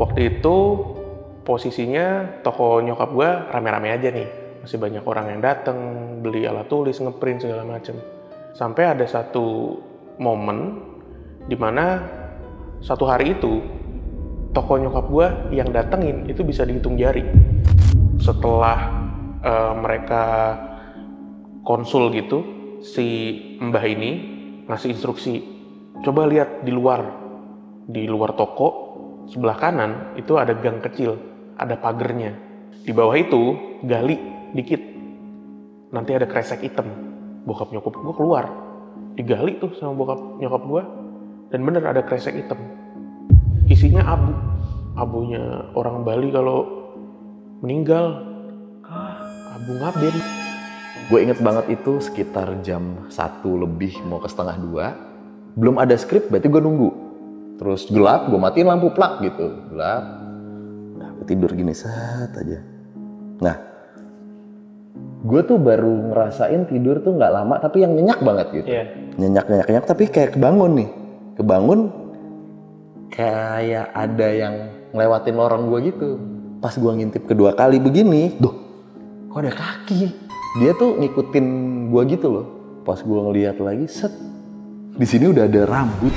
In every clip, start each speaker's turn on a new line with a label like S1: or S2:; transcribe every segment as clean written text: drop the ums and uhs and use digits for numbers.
S1: Waktu itu posisinya toko nyokap gue rame-rame aja nih. Masih banyak orang yang dateng, beli alat tulis, ngeprint segala macem. Sampai ada satu momen dimana satu hari itu toko nyokap gue yang datengin itu bisa dihitung jari. Setelah mereka konsul gitu, si mbah ini ngasih instruksi, coba lihat di luar toko, sebelah kanan itu ada gang kecil, ada pagernya. Di bawah itu gali dikit, nanti ada kresek hitam. Bokap nyokap gue keluar, digali tuh sama bokap nyokap gue, dan bener ada kresek hitam. Isinya abunya orang Bali kalau meninggal, abu ngaben.
S2: Gue inget banget itu sekitar jam 1 lebih mau ke setengah 2. Belum ada skrip, berarti gue nunggu. Terus gelap, gue matiin lampu plak gitu. Gelap. Nah, gue tidur gini, set aja. Nah, gue tuh baru ngerasain tidur tuh nggak lama, tapi yang nyenyak banget gitu.
S1: Yeah.
S2: Nyenyak, tapi kayak kebangun nih. Kebangun, kayak ada yang ngelewatin lorong gue gitu. Pas gue ngintip kedua kali begini, kok ada kaki. Dia tuh ngikutin gue gitu loh. Pas gue ngeliat lagi, set. Di sini udah ada rambut.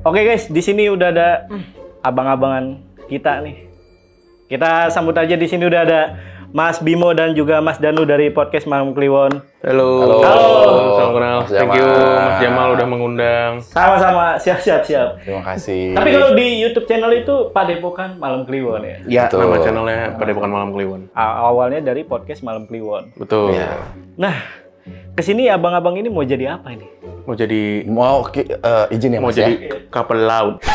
S3: Oke guys, di sini udah ada abang-abangan kita nih. Kita sambut aja, di sini udah ada Mas Bimo dan juga Mas Danu dari podcast Malam Kliwon.
S1: Halo. Salam kenal. Thank you Mas Jamal udah mengundang.
S3: Sama-sama, siap.
S2: Terima kasih.
S3: Tapi kalau di YouTube channel itu Padepokan Malam Kliwon ya?
S1: Ya, nama channelnya Padepokan Malam Kliwon.
S3: Awalnya dari podcast Malam Kliwon.
S1: Betul.
S2: Ya.
S3: Nah, kesini abang-abang ini mau jadi apa ini?
S1: Mau jadi
S2: izin ya
S1: mau
S2: Mas
S1: jadi
S2: ya?
S1: kapal laut.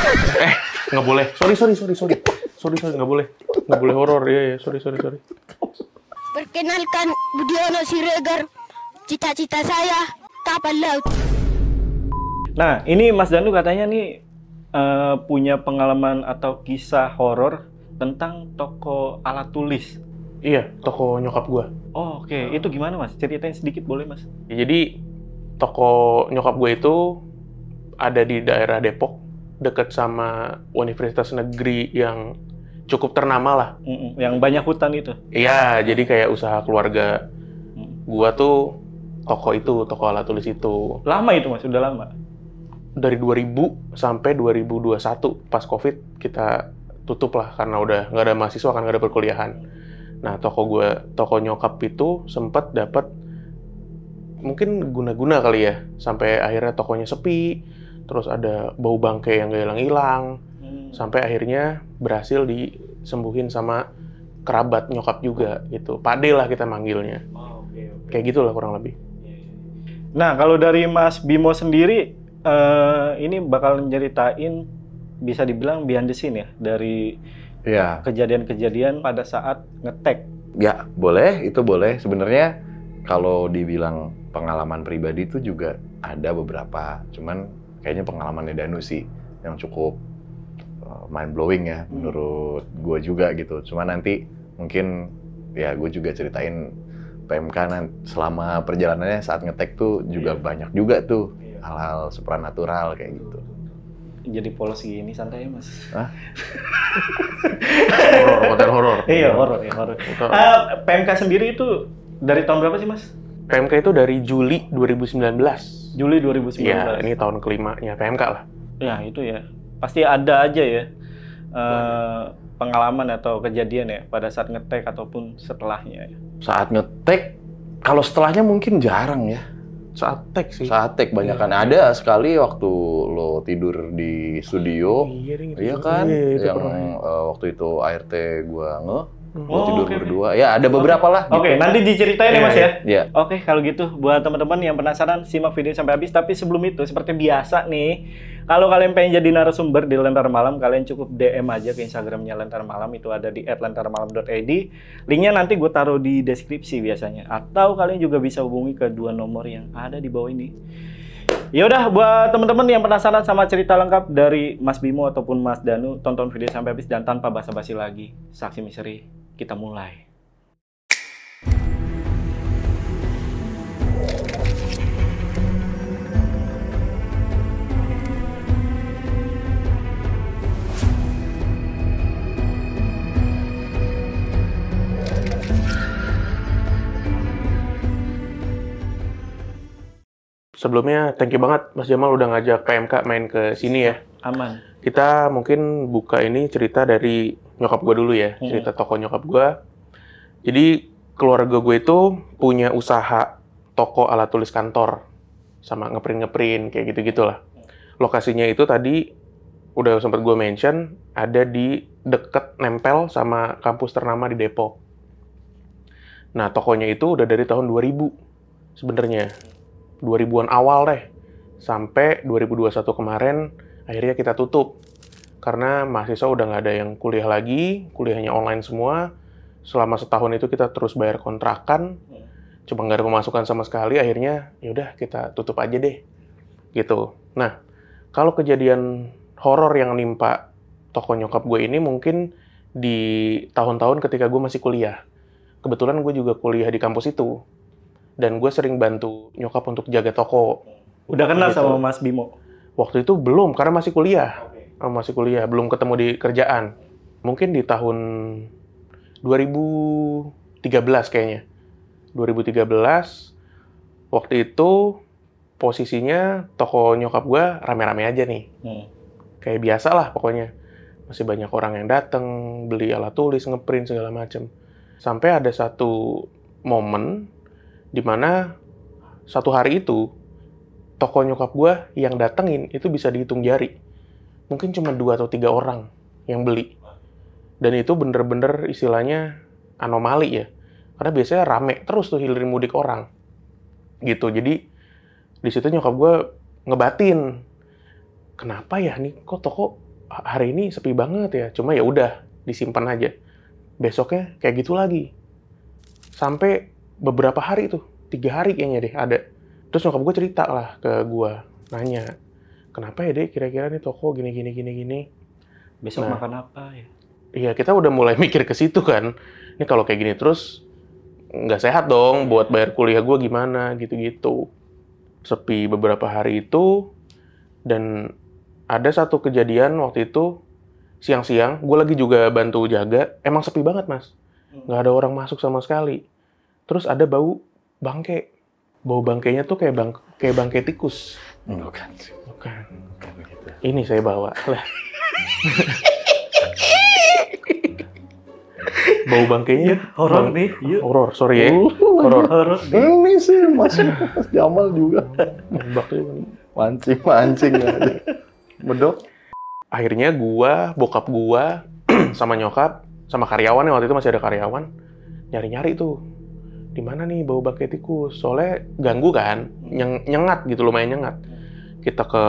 S1: Nggak boleh. Sorry, nggak boleh horor. Ya, sorry.
S4: Perkenalkan Budiono Siregar, cita-cita saya kapal laut.
S3: Nah, ini Mas Danu katanya nih punya pengalaman atau kisah horor tentang toko alat tulis.
S1: Iya, toko nyokap gua.
S3: Oh, oke. Itu gimana Mas? Ceritain sedikit boleh Mas?
S1: Ya, jadi toko nyokap gue itu ada di daerah Depok, deket sama universitas negeri yang cukup ternama lah.
S3: Yang banyak hutan itu?
S1: Iya, jadi kayak usaha keluarga gua tuh toko alat tulis itu.
S3: Lama itu Mas? Udah lama?
S1: Dari 2000 sampai 2021, pas COVID kita tutup lah, karena udah nggak ada mahasiswa, kan nggak ada perkuliahan. Nah, toko nyokap itu sempat dapat mungkin guna-guna kali ya, sampai akhirnya tokonya sepi, terus ada bau bangke yang gak hilang-hilang, sampai akhirnya berhasil disembuhin sama kerabat nyokap juga gitu. Pade lah kita manggilnya.
S3: Okay.
S1: Kayak gitulah kurang lebih.
S3: Nah, kalau dari Mas Bimo sendiri, ini bakal nyeritain, bisa dibilang behind the scene ya, dari kejadian-kejadian pada saat ngetek.
S2: Ya, boleh, itu boleh. Sebenarnya kalau dibilang pengalaman pribadi itu juga ada beberapa. Cuman kayaknya pengalamannya Danu sih yang cukup mind blowing ya menurut gue juga gitu. Cuman nanti mungkin ya gue juga ceritain PMK selama perjalanannya saat ngetek tuh juga banyak juga tuh hal-hal supranatural kayak gitu.
S3: Jadi polos gini, santai ya Mas.
S2: Hah?
S1: Horor.
S3: Iya, horor. PMK sendiri itu dari tahun berapa sih Mas?
S1: PMK itu dari Juli 2019.
S3: Juli 2019.
S1: Iya, ini tahun kelimanya PMK lah.
S3: Ya, itu ya. Pasti ada aja ya pengalaman atau kejadian ya pada saat ngetek ataupun setelahnya ya.
S2: Saat ngetek, kalau setelahnya mungkin jarang ya.
S1: Saat tek sih.
S2: Saat tek banyakan ada sekali waktu lo tidur di studio. Iya kan? Yang waktu itu ART gua tidur berdua. Ya ada beberapa lah.
S3: Oke, nanti diceritain ya Mas ya.
S2: Iya.
S3: Oke, kalau gitu buat teman-teman yang penasaran simak video sampai habis. Tapi sebelum itu seperti biasa nih, kalau kalian pengen jadi narasumber di Lentera Malam, kalian cukup DM aja ke Instagramnya Lentera Malam, itu ada di @lenteramalam.id. Linknya nanti gue taruh di deskripsi biasanya. Atau kalian juga bisa hubungi ke dua nomor yang ada di bawah ini. Ya udah, buat teman-teman yang penasaran sama cerita lengkap dari Mas Bimo ataupun Mas Danu, tonton video sampai habis dan tanpa basa-basi lagi. Saksi misteri kita mulai.
S1: Sebelumnya, thank you banget Mas Jamal udah ngajak PMK main ke sini ya.
S3: Aman.
S1: Kita mungkin buka ini cerita dari nyokap gue dulu ya, cerita toko nyokap gue. Jadi, keluarga gue itu punya usaha toko alat tulis kantor, sama ngeprint-ngeprint, kayak gitu-gitulah. Lokasinya itu tadi, udah sempat gue mention, ada di deket nempel sama kampus ternama di Depok. Nah, tokonya itu udah dari tahun 2000 sebenarnya. 2000-an awal deh, sampai 2021 kemarin akhirnya kita tutup karena mahasiswa udah nggak ada yang kuliah lagi, kuliahnya online semua. Selama setahun itu kita terus bayar kontrakan, cuma nggak ada pemasukan sama sekali. Akhirnya yaudah kita tutup aja deh, gitu. Nah, kalau kejadian horor yang nimpa toko nyokap gue ini mungkin di tahun-tahun ketika gue masih kuliah. Kebetulan gue juga kuliah di kampus itu. Dan gue sering bantu nyokap untuk jaga toko.
S3: Udah kenal
S1: gitu.
S3: sama Mas Bimo?
S1: Waktu itu belum, karena masih kuliah. Masih kuliah, belum ketemu di kerjaan. Mungkin di tahun 2013 kayaknya. 2013, waktu itu posisinya toko nyokap gue rame-rame aja nih. Kayak biasa lah pokoknya. Masih banyak orang yang datang, beli alat tulis, ngeprint, segala macem. Sampai ada satu momen di mana satu hari itu toko nyokap gue yang datengin itu bisa dihitung jari. Mungkin cuma 2 atau 3 orang yang beli. Dan itu bener-bener istilahnya anomali ya. Karena biasanya rame terus tuh hilirin mudik orang. Gitu. Jadi di situ nyokap gue ngebatin. Kenapa ya nih kok toko hari ini sepi banget ya? Cuma ya udah disimpan aja. Besoknya kayak gitu lagi. Sampai beberapa hari tuh, 3 hari kayaknya deh ada. Terus nyokap gue cerita lah ke gue, nanya, kenapa ya deh kira-kira nih toko gini.
S3: Besok makan apa ya?
S1: Iya, kita udah mulai mikir ke situ kan. Ini kalau kayak gini terus, nggak sehat dong buat bayar kuliah gue gimana, gitu-gitu. Sepi beberapa hari itu, dan ada satu kejadian waktu itu, siang-siang, gue lagi juga bantu jaga, emang sepi banget mas. Nggak ada orang masuk sama sekali. Terus ada bau bangke. Bau bangkainya tuh kayak bangkai tikus.
S2: Bukan. Begitu.
S1: Ini saya bawa. Lah. Bau bangkainya
S3: Horor nih. Yuk.
S1: Horor, sorry ya. Horor.
S3: nih.
S2: Ini sih Mas Jamal juga.
S1: Nembak tuh.
S2: Mancing aja. Medok.
S1: Akhirnya gua, bokap gua, sama nyokap, sama karyawan waktu itu masih ada karyawan, nyari-nyari tuh. Di mana nih bau bangkai tikus? Soalnya ganggu kan, nyengat gitu, lumayan nyengat. Kita ke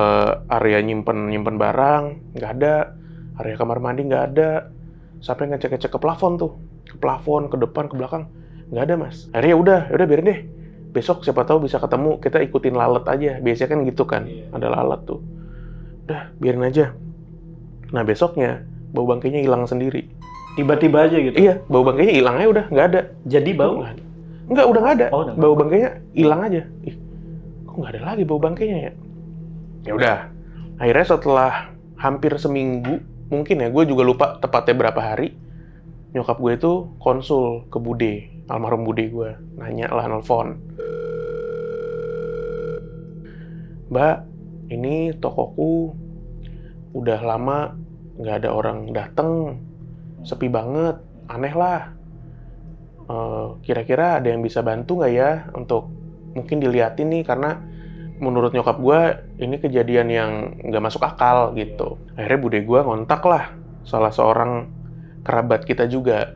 S1: area nyimpen barang, nggak ada. Area kamar mandi nggak ada. Sampai ngecek-ngecek ke plafon tuh, ke plafon, ke depan, ke belakang, nggak ada mas. Akhirnya udah biarin deh. Besok siapa tahu bisa ketemu, kita ikutin lalat aja. Biasanya kan gitu kan, ada lalat tuh. Udah biarin aja. Nah besoknya bau bangkainya hilang sendiri.
S3: Tiba-tiba aja gitu?
S1: Iya, bau bangkainya hilang aja udah, nggak ada.
S3: Jadi bau?
S1: Enggak, udah nggak ada.
S3: Oh,
S1: bau bangkainya hilang aja. Ih, kok nggak ada lagi bau bangkainya ya? Ya udah. Akhirnya setelah hampir seminggu, mungkin ya, gue juga lupa tepatnya berapa hari, nyokap gue itu konsul ke bude, almarhum bude gue. Nanya lah, nelfon. Mbak, ini tokoku udah lama nggak ada orang dateng, sepi banget, aneh lah. Kira-kira ada yang bisa bantu nggak ya untuk mungkin diliatin nih, karena menurut nyokap gue ini kejadian yang nggak masuk akal gitu. Akhirnya bude gue ngontak lah salah seorang kerabat kita juga.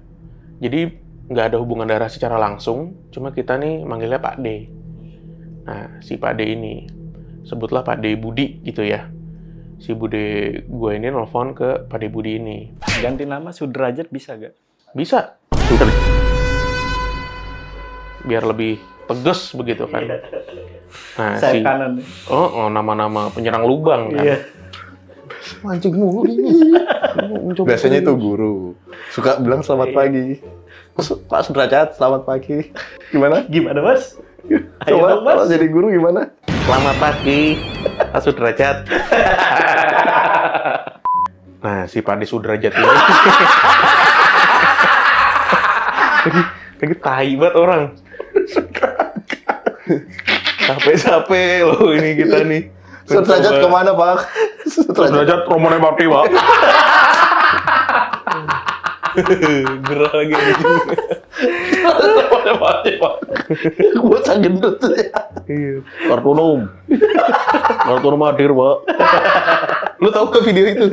S1: Jadi nggak ada hubungan darah secara langsung, cuma kita nih manggilnya Pak D. Nah si Pak D ini, sebutlah Pak D Budi gitu ya. Si bude gue ini nelfon ke Pak D Budi ini.
S3: Ganti nama Sudrajat bisa gak?
S1: Bisa. Biar lebih tegas begitu kan. Nah,
S3: Sayap kanan.
S1: Oh, nama-nama penyerang lubang kan.
S3: Iya.
S1: Mancing mulu ini.
S2: Biasanya itu guru. Suka bilang selamat pagi. Pak Sudrajat, selamat pagi. Gimana?
S3: Gimana, Mas? Ayo
S2: Coba,
S3: dong, Mas.
S2: kalau jadi guru gimana?
S1: Selamat pagi, Pak Sudrajat. Nah, si Pak Sudrajat ini lagi tai banget orang. Capek-capek loh ini kita nih.
S2: Sudrajat kemana, Pak?
S1: Sudrajat rombongan bakti, Pak. Gerah lagi. Rombongan bakti, Pak.
S2: Bocah gendut tuh ya.
S1: Iya. Kartunum hadir, Pak. Lu tahu ke video itu?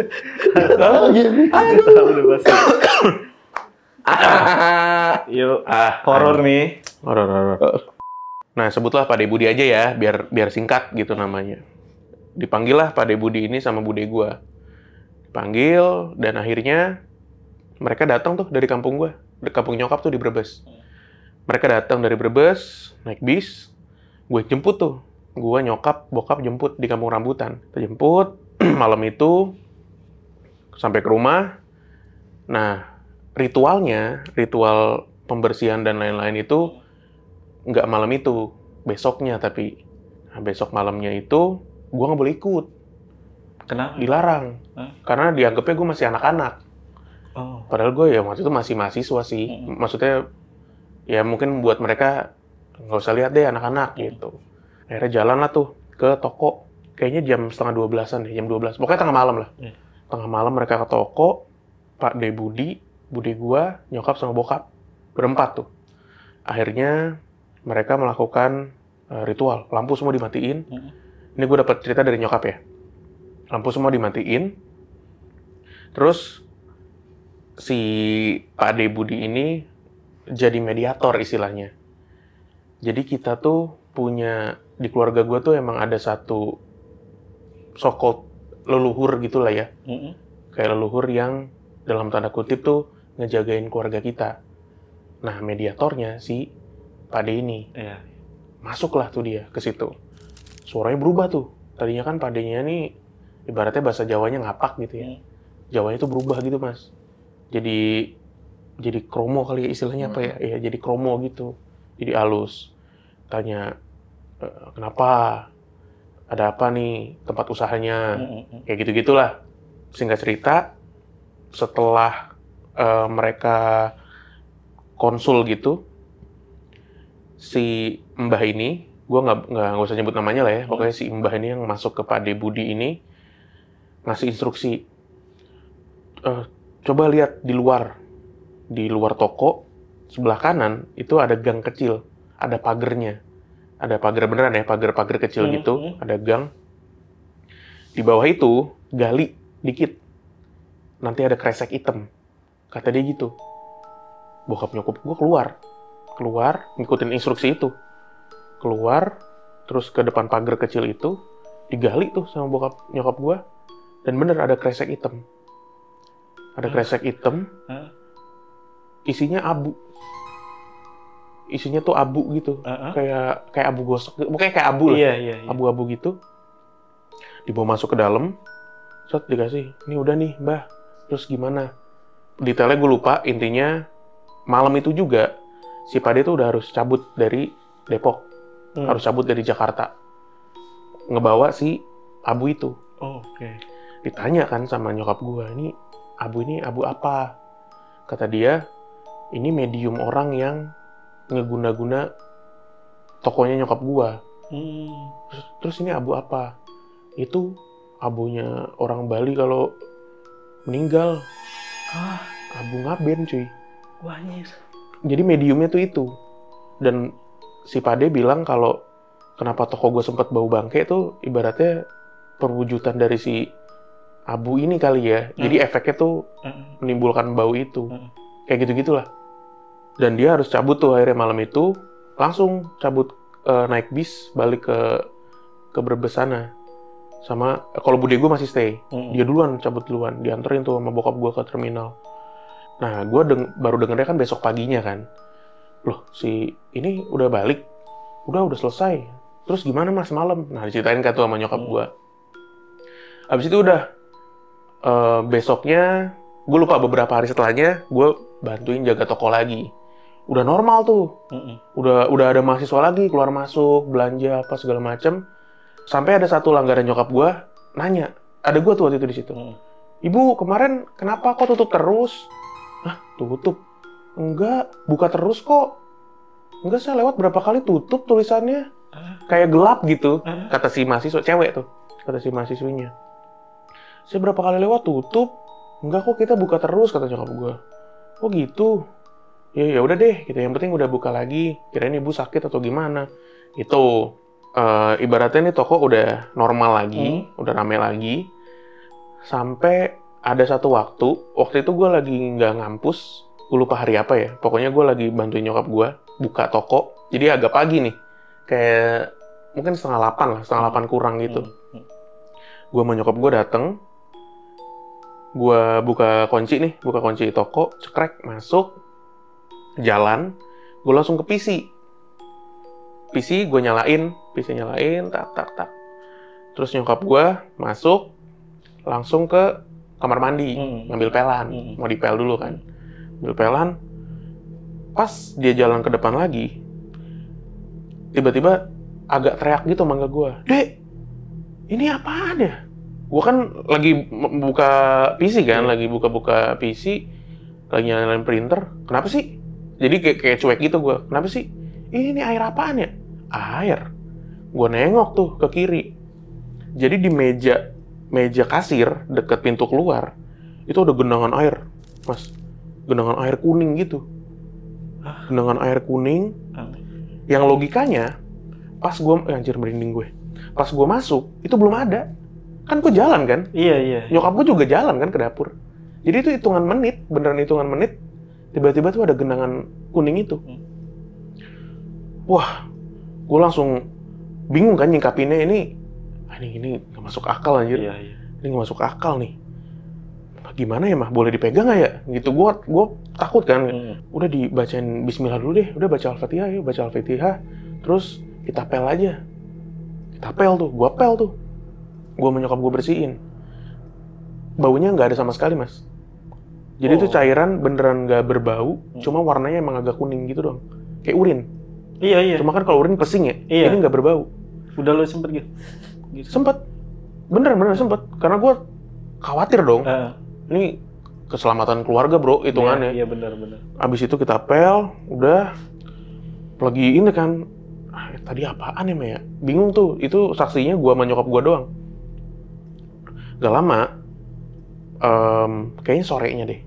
S3: Tahu udah pasti. Yuk, horor nih.
S1: Horor. Nah, sebutlah Pak De Budi aja ya, biar singkat gitu namanya. Dipanggil lah Pak De Budi ini sama bude gua. Dipanggil, dan akhirnya mereka datang tuh dari kampung gua. Di kampung nyokap tuh di Brebes. Mereka datang dari Brebes, naik bis. Gue jemput tuh. Gua, nyokap, bokap jemput di kampung rambutan. Kita jemput, malam itu sampai ke rumah. Nah, ritual pembersihan dan lain-lain itu nggak malam itu, besoknya tapi. Nah, besok malamnya itu gue nggak boleh ikut.
S3: Kenapa?
S1: Dilarang. Karena dianggapnya gue masih anak-anak.
S3: Oh.
S1: Padahal gue ya waktu itu masih mahasiswa sih. Maksudnya ya mungkin buat mereka nggak usah lihat deh anak-anak gitu. Akhirnya jalan lah tuh ke toko. Kayaknya jam setengah 12-an deh, jam 12. Pokoknya tengah malam lah. Tengah malam mereka ke toko, Pak De Budi, bude gua, nyokap sama bokap. Berempat tuh. Akhirnya mereka melakukan ritual. Lampu semua dimatiin. Ini gue dapat cerita dari nyokap ya. Lampu semua dimatiin. Terus si Pak De Budi ini jadi mediator istilahnya. Jadi kita tuh punya, di keluarga gue tuh emang ada satu so-called leluhur gitulah ya. Kayak leluhur yang dalam tanda kutip tuh ngejagain keluarga kita. Nah, mediatornya si Pak De ini.
S3: Iya.
S1: Masuklah tuh dia ke situ. Suaranya berubah tuh. Tadinya kan Pak De-nya nih ibaratnya bahasa Jawanya ngapak gitu ya. Jawanya tuh berubah gitu, Mas. Jadi kromo kali ya istilahnya apa ya? Ya jadi kromo gitu. Jadi halus. Tanya, kenapa? Ada apa nih tempat usahanya? Kayak gitu-gitulah. Singkat cerita, setelah mereka konsul gitu, si Mbah ini, gue nggak usah nyebut namanya lah ya, pokoknya si Mbah ini yang masuk ke Pak De Budi ini ngasih instruksi, coba lihat di luar toko sebelah kanan itu ada gang kecil, ada pagernya, ada pagar beneran ya, pagar kecil gitu, ada gang. Di bawah itu gali dikit, nanti ada kresek hitam, kata dia gitu. Bokap nyokap gue keluar, ngikutin instruksi itu. Keluar, terus ke depan pagar kecil itu, digali tuh sama bokap nyokap gue, dan bener ada kresek hitam. Ada kresek hitam, isinya abu. Isinya tuh abu gitu, kayak abu gosok, bukannya kayak abu lah,
S3: Iya.
S1: abu-abu gitu. Dibawa masuk ke dalam, set dikasih, ini udah nih Mbah, terus gimana? Detailnya gue lupa, intinya malam itu juga, si Pak De tuh udah harus cabut dari Depok. Harus cabut dari Jakarta. Ngebawa si abu itu.
S3: Oh, oke.
S1: Ditanya kan sama nyokap gue, ini abu apa? Kata dia, ini medium orang yang ngeguna-guna tokonya nyokap gue. Terus ini abu apa? Itu abunya orang Bali kalau meninggal. Abu ngaben cuy.
S3: Wah, anjir.
S1: Jadi mediumnya tuh itu. Dan si Pak De bilang kalau kenapa toko gue sempat bau bangke tuh ibaratnya perwujudan dari si abu ini kali ya. Jadi efeknya tuh menimbulkan bau itu. Kayak gitu-gitulah. Dan dia harus cabut tuh akhirnya malam itu. Langsung cabut naik bis balik ke Brebes sana. Sama, kalau bude gue masih stay. Dia duluan, cabut duluan. Dianterin tuh sama bokap gue ke terminal. Nah, gue baru dengernya kan besok paginya kan. Loh, si ini udah balik? Udah selesai. Terus gimana Mas malam? Nah, diceritain kan tuh sama nyokap gue. Abis itu udah, besoknya, gue lupa beberapa hari setelahnya, gue bantuin jaga toko lagi. Udah normal tuh. Udah ada mahasiswa lagi keluar masuk, belanja apa segala macem. Sampai ada satu langganan nyokap gue nanya, ada gue tuh waktu itu di situ. Ibu, kemarin kenapa kok tutup terus? Hah, tutup? Enggak, buka terus kok. Enggak, saya lewat berapa kali tutup tulisannya. Kayak gelap gitu, kata si mahasiswa, cewek tuh, kata si mahasiswinya. Saya berapa kali lewat tutup. Enggak kok, kita buka terus, kata nyokap gue. Oh gitu. Ya udah deh, gitu. Yang penting udah buka lagi. Kirain ibu sakit atau gimana. Itu ibaratnya nih toko udah normal lagi, udah rame lagi. Sampai ada satu waktu itu gue lagi nggak ngampus, gue lupa hari apa ya. Pokoknya gue lagi bantuin nyokap gue buka toko. Jadi agak pagi nih, kayak mungkin 7:30 lah, 7:30 kurang gitu. Gue sama nyokap gue dateng, gue buka kunci toko, cekrek, masuk, jalan, gue langsung ke PC gue nyalain, tak. Terus nyokap gue masuk, langsung ke kamar mandi, ngambil pelan, mau dipel dulu kan. Ambil pelan, pas dia jalan ke depan lagi, tiba-tiba agak teriak gitu manggil gue, Dek, ini apaan ya? Gue kan lagi buka PC kan, lagi buka PC, lagi nyalain printer. Kenapa sih? Jadi kayak cuek gitu gue. Kenapa sih? Ini air apaan ya? Air. Gue nengok tuh ke kiri. Jadi di meja kasir deket pintu keluar itu ada genangan air, Mas. Genangan air kuning gitu. Genangan air kuning. Yang logikanya pas gue anjir merinding gue. Pas gue masuk itu belum ada. Kan gue jalan kan?
S3: Iya.
S1: Nyokap gue juga jalan kan ke dapur. Jadi itu hitungan menit, beneran hitungan menit. Tiba-tiba tuh ada genangan kuning itu. Wah, gue langsung bingung kan nyingkapinnya ini nggak masuk akal anjir.
S3: Iya.
S1: Ini nggak masuk akal nih. Gimana ya mah? Boleh dipegang nggak ya? Gitu gue takut kan. Udah dibacain Bismillah dulu deh. Udah baca Al-Fatihah yuk, baca Al-Fatihah. Terus kita pel aja. Kita pel tuh, gue pel tuh. Gue menyokap gue bersihin. Baunya nggak ada sama sekali, Mas. Jadi itu cairan beneran nggak berbau, cuma warnanya emang agak kuning gitu dong. Kayak urin.
S3: Iya.
S1: Cuma kan kalau urin pesing ya, ini nggak berbau.
S3: Udah lo sempet gitu?
S1: Sempet. Bener sempet. Karena gue khawatir dong. Ini keselamatan keluarga bro, hitungannya.
S3: Iya bener.
S1: Abis itu kita pel, udah. Lagi ini kan, tadi apaan ya Maya? Bingung tuh, itu saksinya gue sama nyokap gue doang. Gak lama, kayaknya sorenya deh,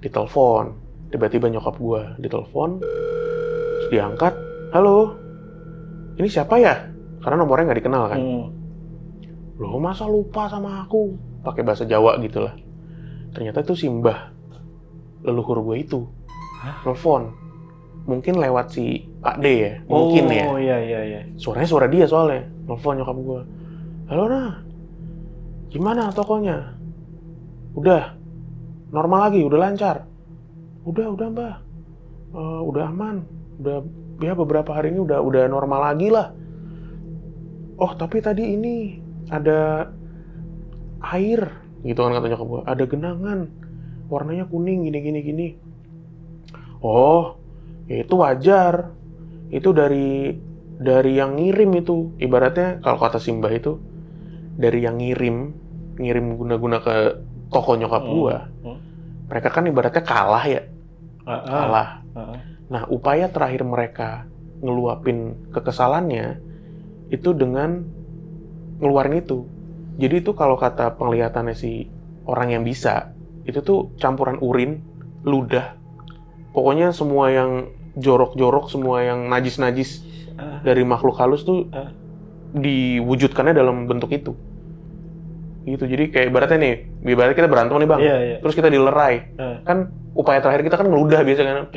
S1: ditelepon. Tiba-tiba nyokap gue ditelepon, terus diangkat, halo, ini siapa ya? Karena nomornya nggak dikenal kan. Loh masa lupa sama aku? Pakai bahasa Jawa gitulah. Ternyata itu si Mbah leluhur gue itu. Telepon. Mungkin lewat si Pak D ya. Mungkin ya.
S3: Oh iya.
S1: Suaranya suara dia soalnya. Telepon nyokap gue. Halo Nah. Gimana tokonya? Udah. Normal lagi, udah lancar. Udah Mbah. Udah aman. Udah ya beberapa hari ini udah normal lagi lah. Oh, tapi tadi ini ada air, gitu kan kata nyokap gue. Ada genangan, warnanya kuning, gini. Oh, itu wajar. Itu dari yang ngirim itu. Ibaratnya kalau kata Simbah itu dari yang ngirim guna-guna ke toko nyokap gue. Mereka kan ibaratnya kalah ya. Kalah. Nah, upaya terakhir mereka ngeluapin kekesalannya itu dengan ngeluarin itu. Jadi itu kalau kata penglihatannya si orang yang bisa, itu tuh campuran urin, ludah, pokoknya semua yang jorok-jorok, semua yang najis-najis dari makhluk halus tuh diwujudkannya dalam bentuk itu. Gitu. Jadi kayak ibaratnya kita berantem nih bang, terus kita dilerai, kan upaya terakhir kita kan ngeludah biasa kan,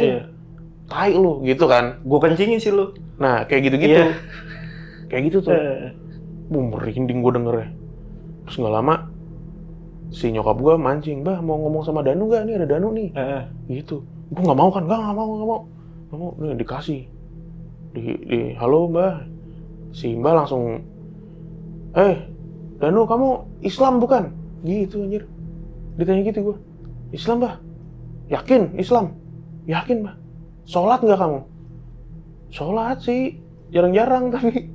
S1: tai lu gitu kan,
S3: gue kencingin sih lu.
S1: Nah kayak gitu-gitu, kayak gitu tuh, merinding gue dengernya. Terus nggak lama si nyokap gue mancing, Mbah mau ngomong sama Danu nggak? Nih ada Danu nih, gitu. Gue nggak mau kan, nggak mau. Nih dikasih, di halo Mbah. Si Mbah langsung, Danu kamu Islam bukan? Gitu anjir. Ditanya gitu gue, Islam Mbah? Yakin Islam? Yakin, Mbak? Sholat nggak kamu? Sholat sih, jarang-jarang tapi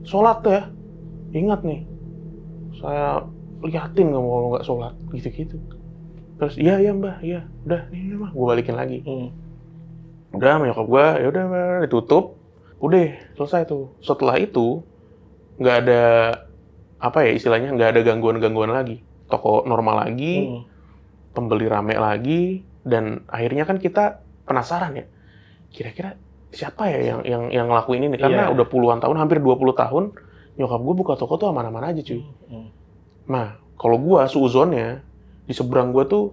S1: sholat tuh ya. Ingat nih, saya liatin kamu kalau nggak sholat, gitu-gitu. Terus, iya Mbak, iya. Udah, ini Mbak, gue balikin lagi. Udah, sama nyokap gue, ya udah ditutup. Udah, selesai tuh. Setelah itu, nggak ada, apa ya istilahnya, nggak ada gangguan-gangguan lagi. Toko normal lagi, pembeli rame lagi, dan akhirnya kan kita penasaran ya, kira-kira siapa ya yang ngelakuin ini? Karena udah puluhan tahun, hampir 20 tahun, nyokap gue buka toko tuh aman-aman aja cuy. Nah, kalau gue suuzonnya, di seberang gue tuh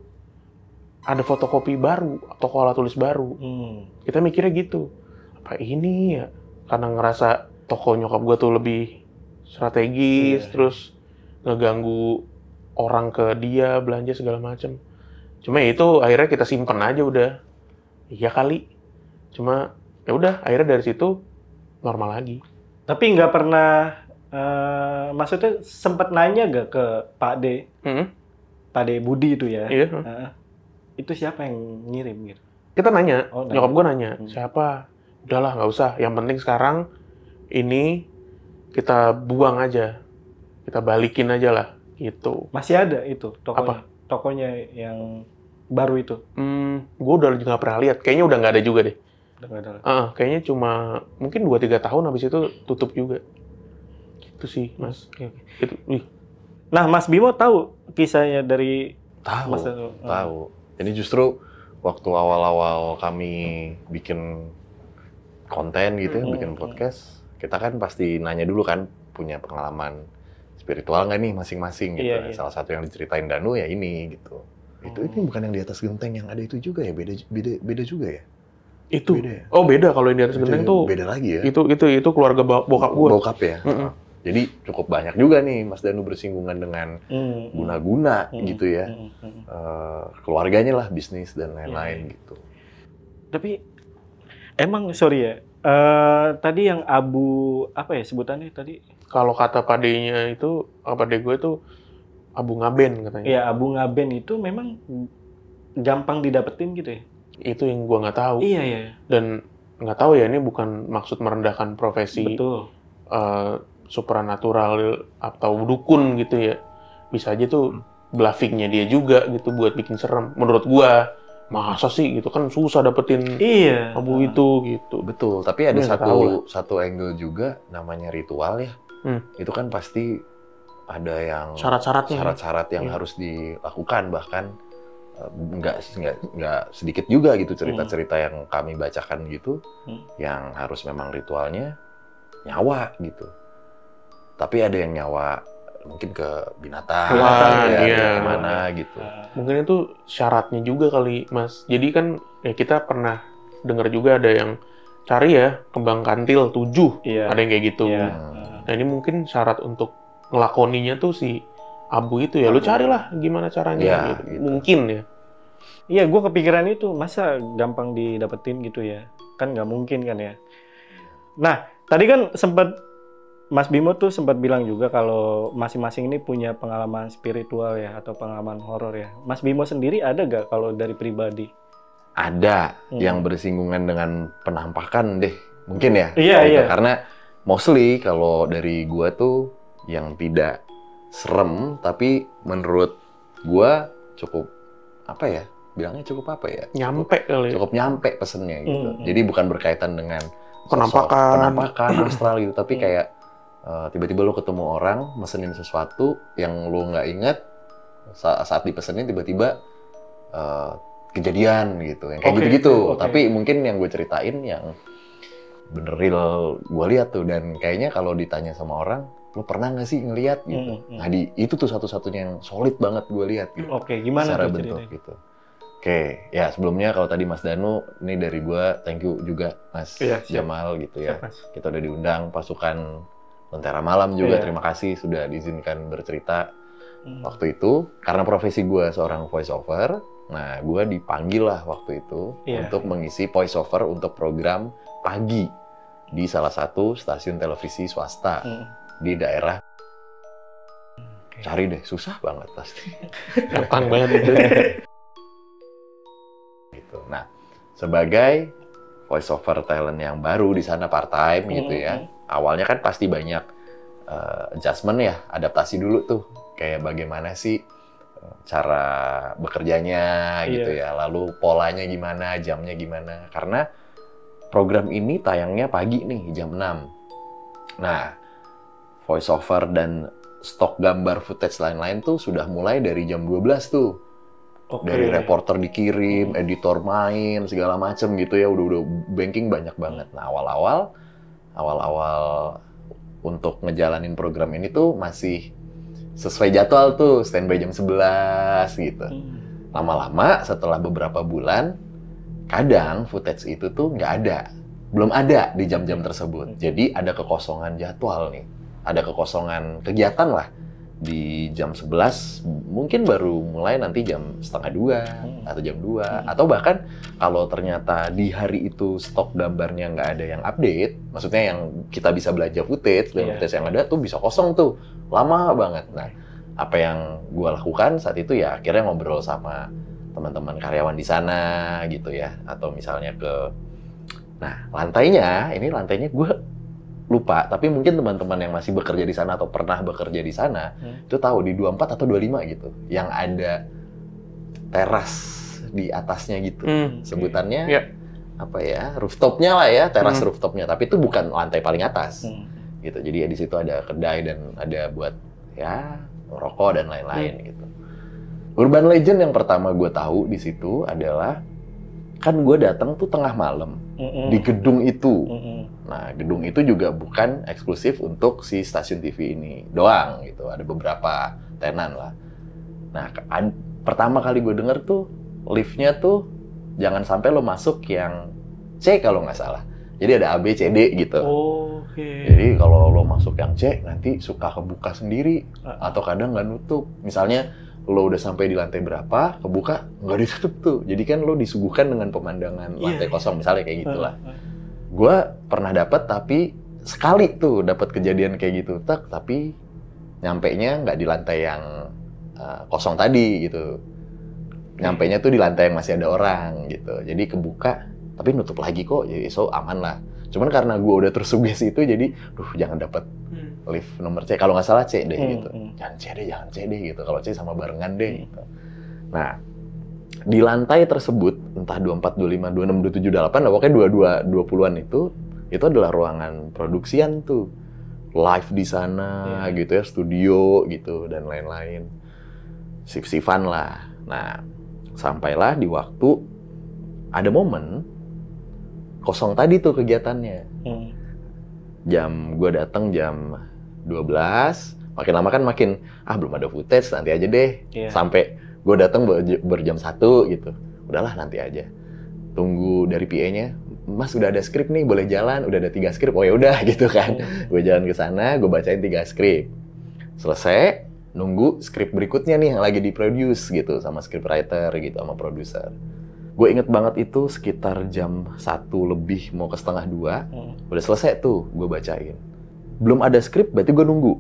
S1: ada fotokopi baru, toko alat tulis baru. Kita mikirnya gitu, apa ini ya? Karena ngerasa toko nyokap gue tuh lebih strategis, terus ngeganggu orang ke dia, belanja segala macem. Cuma ya itu akhirnya kita simpen aja udah. Iya kali. Cuma ya udah akhirnya dari situ normal lagi.
S3: Tapi nggak pernah, maksudnya sempat nanya gak ke Pak D? Pak D Budi itu ya?
S1: Iya.
S3: Itu siapa yang ngirim gitu?
S1: Kita nanya,
S3: nanya.
S1: nyokap gue nanya, siapa? Udahlah nggak usah. Yang penting sekarang ini kita buang aja. Kita balikin aja lah. Gitu.
S3: Masih ada itu tokonya?
S1: Apa?
S3: Tokonya yang baru itu?
S1: Gue udah nggak pernah lihat. Kayaknya udah nggak ada juga deh.
S3: Udah nggak ada.
S1: Kayaknya cuma mungkin 2-3 tahun habis itu tutup juga. Gitu sih, Mas. Itu,
S3: Nah, Mas Bimo tahu kisahnya dari Mas Danu?
S2: Tahu. Ini justru waktu awal-awal kami bikin konten gitu ya, bikin podcast, kita kan pasti nanya dulu kan, punya pengalaman spiritual nggak nih masing-masing gitu.
S3: Iya.
S2: Salah satu yang diceritain Danu ya ini gitu. Ini bukan yang di atas genteng yang ada itu juga ya, beda juga ya.
S1: Itu.
S2: Beda ya?
S1: Oh, beda kalau yang di atas genteng tuh.
S2: Beda lagi ya.
S1: Itu keluarga bokap gue.
S2: Bokap ya. Jadi cukup banyak juga nih Mas Danu bersinggungan dengan guna-guna gitu ya. Keluarganya lah, bisnis dan lain-lain gitu.
S3: Tapi emang sorry ya, tadi yang abu apa ya sebutannya tadi?
S1: Kalau kata padenya itu, pade gue itu abu ngaben katanya.
S3: Iya, abu ngaben itu memang gampang didapetin gitu ya?
S1: Itu yang gue nggak tahu.
S3: Iya.
S1: Dan nggak tahu ya, ini bukan maksud merendahkan profesi supranatural atau dukun gitu ya. Bisa aja tuh bluffingnya dia juga gitu buat bikin serem. Menurut gue, masa sih gitu kan susah dapetin abu itu gitu.
S2: Betul, tapi ada satu angle juga namanya ritual ya. Itu kan pasti ada yang syarat-syarat yang harus dilakukan, bahkan nggak sedikit juga gitu cerita-cerita yang kami bacakan gitu, yang harus memang ritualnya nyawa gitu. Tapi ada yang nyawa mungkin ke binatang, kemana gitu.
S1: Mungkin itu syaratnya juga kali, Mas. Jadi kan ya kita pernah dengar juga ada yang cari ya kembang kantil 7, ada yang kayak gitu. Nah ini mungkin syarat untuk ngelakoninya tuh si abu itu ya. Lu carilah gimana caranya gitu. Mungkin ya.
S3: Iya, gue kepikiran itu, masa gampang didapetin gitu ya? Kan nggak mungkin kan ya? Nah, tadi kan sempat Mas Bimo tuh sempat bilang juga kalau masing-masing ini punya pengalaman spiritual ya, atau pengalaman horor ya. Mas Bimo sendiri ada nggak kalau dari pribadi?
S2: Ada yang bersinggungan dengan penampakan deh, mungkin ya.
S3: Iya.
S2: Karena mostly kalau dari gua tuh yang tidak serem, tapi menurut gua cukup apa ya? Bilangnya cukup apa ya?
S1: Nyampe kali.
S2: Cukup nyampe pesennya gitu. Jadi bukan berkaitan dengan
S1: penampakan
S2: astral gitu, tapi kayak tiba-tiba lo ketemu orang mesenin sesuatu yang lo nggak inget, saat dipesenin tiba-tiba kejadian gitu, yang kayak gitu-gitu. Tapi mungkin yang gue ceritain yang bener real gue lihat tuh, dan kayaknya kalau ditanya sama orang, lo pernah nggak sih ngelihat gitu? Nah itu tuh satu-satunya yang solid banget gue lihat gitu.
S3: Gimana
S2: secara
S3: tuh
S2: bentuk
S3: ceritanya?
S2: gitu. Ya sebelumnya kalau tadi Mas Danu, ini dari gue thank you juga Mas Jamal gitu ya. Kita udah diundang pasukan Lentera Malam juga, terima kasih sudah diizinkan bercerita waktu itu. Karena profesi gue seorang voice over, nah gue dipanggil lah waktu itu untuk mengisi voice over untuk program pagi di salah satu stasiun televisi swasta di daerah. Cari deh, susah banget pasti.
S1: Gampang banget itu.
S2: Gitu. Nah, sebagai voice over talent yang baru di sana part time gitu ya. Awalnya kan pasti banyak adjustment ya, adaptasi dulu tuh. Kayak bagaimana sih cara bekerjanya gitu ya. Lalu polanya gimana, jamnya gimana. Karena program ini tayangnya pagi nih, jam 6. Nah, voice over dan stok gambar footage lain-lain tuh sudah mulai dari jam 12 tuh. Dari reporter dikirim, editor main, segala macem gitu ya, udah banking banyak banget. Nah, awal-awal untuk ngejalanin program ini tuh masih sesuai jadwal tuh, standby jam 11 gitu. Lama-lama setelah beberapa bulan, kadang footage itu tuh belum ada di jam-jam tersebut. Jadi ada kekosongan jadwal nih, ada kekosongan kegiatan lah. Di jam 11 mungkin baru mulai nanti jam 1:30 atau jam 2 atau bahkan kalau ternyata di hari itu stok gambarnya nggak ada yang update, maksudnya yang kita bisa belanja footage dan footage yang ada tuh bisa kosong tuh lama banget. Nah, apa yang gue lakukan saat itu ya akhirnya ngobrol sama teman-teman karyawan di sana gitu ya, atau misalnya lantainya gue lupa, tapi mungkin teman-teman yang masih bekerja di sana atau pernah bekerja di sana itu tahu di 24 atau 25 gitu, yang ada teras di atasnya gitu, sebutannya apa ya, rooftopnya lah ya, teras rooftopnya, tapi itu bukan lantai paling atas gitu. Jadi di situ ada kedai dan ada buat ya rokok dan lain-lain gitu. Urban Legend yang pertama gue tahu di situ adalah kan gue datang tuh tengah malam di gedung itu. Nah, gedung itu juga bukan eksklusif untuk si stasiun TV ini doang gitu. Ada beberapa tenan lah. Nah, pertama kali gue denger tuh liftnya tuh jangan sampai lo masuk yang C kalau nggak salah. Jadi ada A, B, C, D gitu. Jadi kalau lo masuk yang C nanti suka kebuka sendiri atau kadang nggak nutup. Misalnya lo udah sampai di lantai berapa, kebuka, nggak ditutup tuh. Jadi kan lo disuguhkan dengan pemandangan lantai kosong, misalnya kayak gitulah. Gue pernah dapat, tapi sekali tuh dapat kejadian kayak gitu. Tapi nyampenya nggak di lantai yang kosong tadi gitu. Nyampenya tuh di lantai yang masih ada orang gitu. Jadi kebuka, tapi nutup lagi kok, jadi so aman lah. Cuman karena gue udah tersugesti itu, jadi jangan dapat lift nomor C, kalau nggak salah C deh gitu. Jangan C deh gitu, kalau C sama barengan deh gitu. Nah, di lantai tersebut, entah 24, 25, 26, 27, 28, pokoknya 20-an itu adalah ruangan produksian tuh. Live di sana gitu ya, studio gitu, dan lain-lain. Sif-sifan lah. Nah, sampailah di waktu ada momen kosong tadi tuh kegiatannya. Gue datang jam 12, makin lama kan makin belum ada footage, nanti aja deh. Sampai gue datang berjam 1 gitu. Udahlah nanti aja. Tunggu dari PA-nya, Mas udah ada skrip nih, boleh jalan, udah ada 3 skrip. Oh ya udah gitu kan. Gue jalan ke sana, gue bacain 3 skrip. Selesai, nunggu skrip berikutnya nih yang lagi di-produce gitu sama scriptwriter gitu, sama produser. Gue inget banget itu sekitar jam 1 lebih mau ke setengah 2, udah selesai tuh gue bacain. Belum ada skrip, berarti gue nunggu.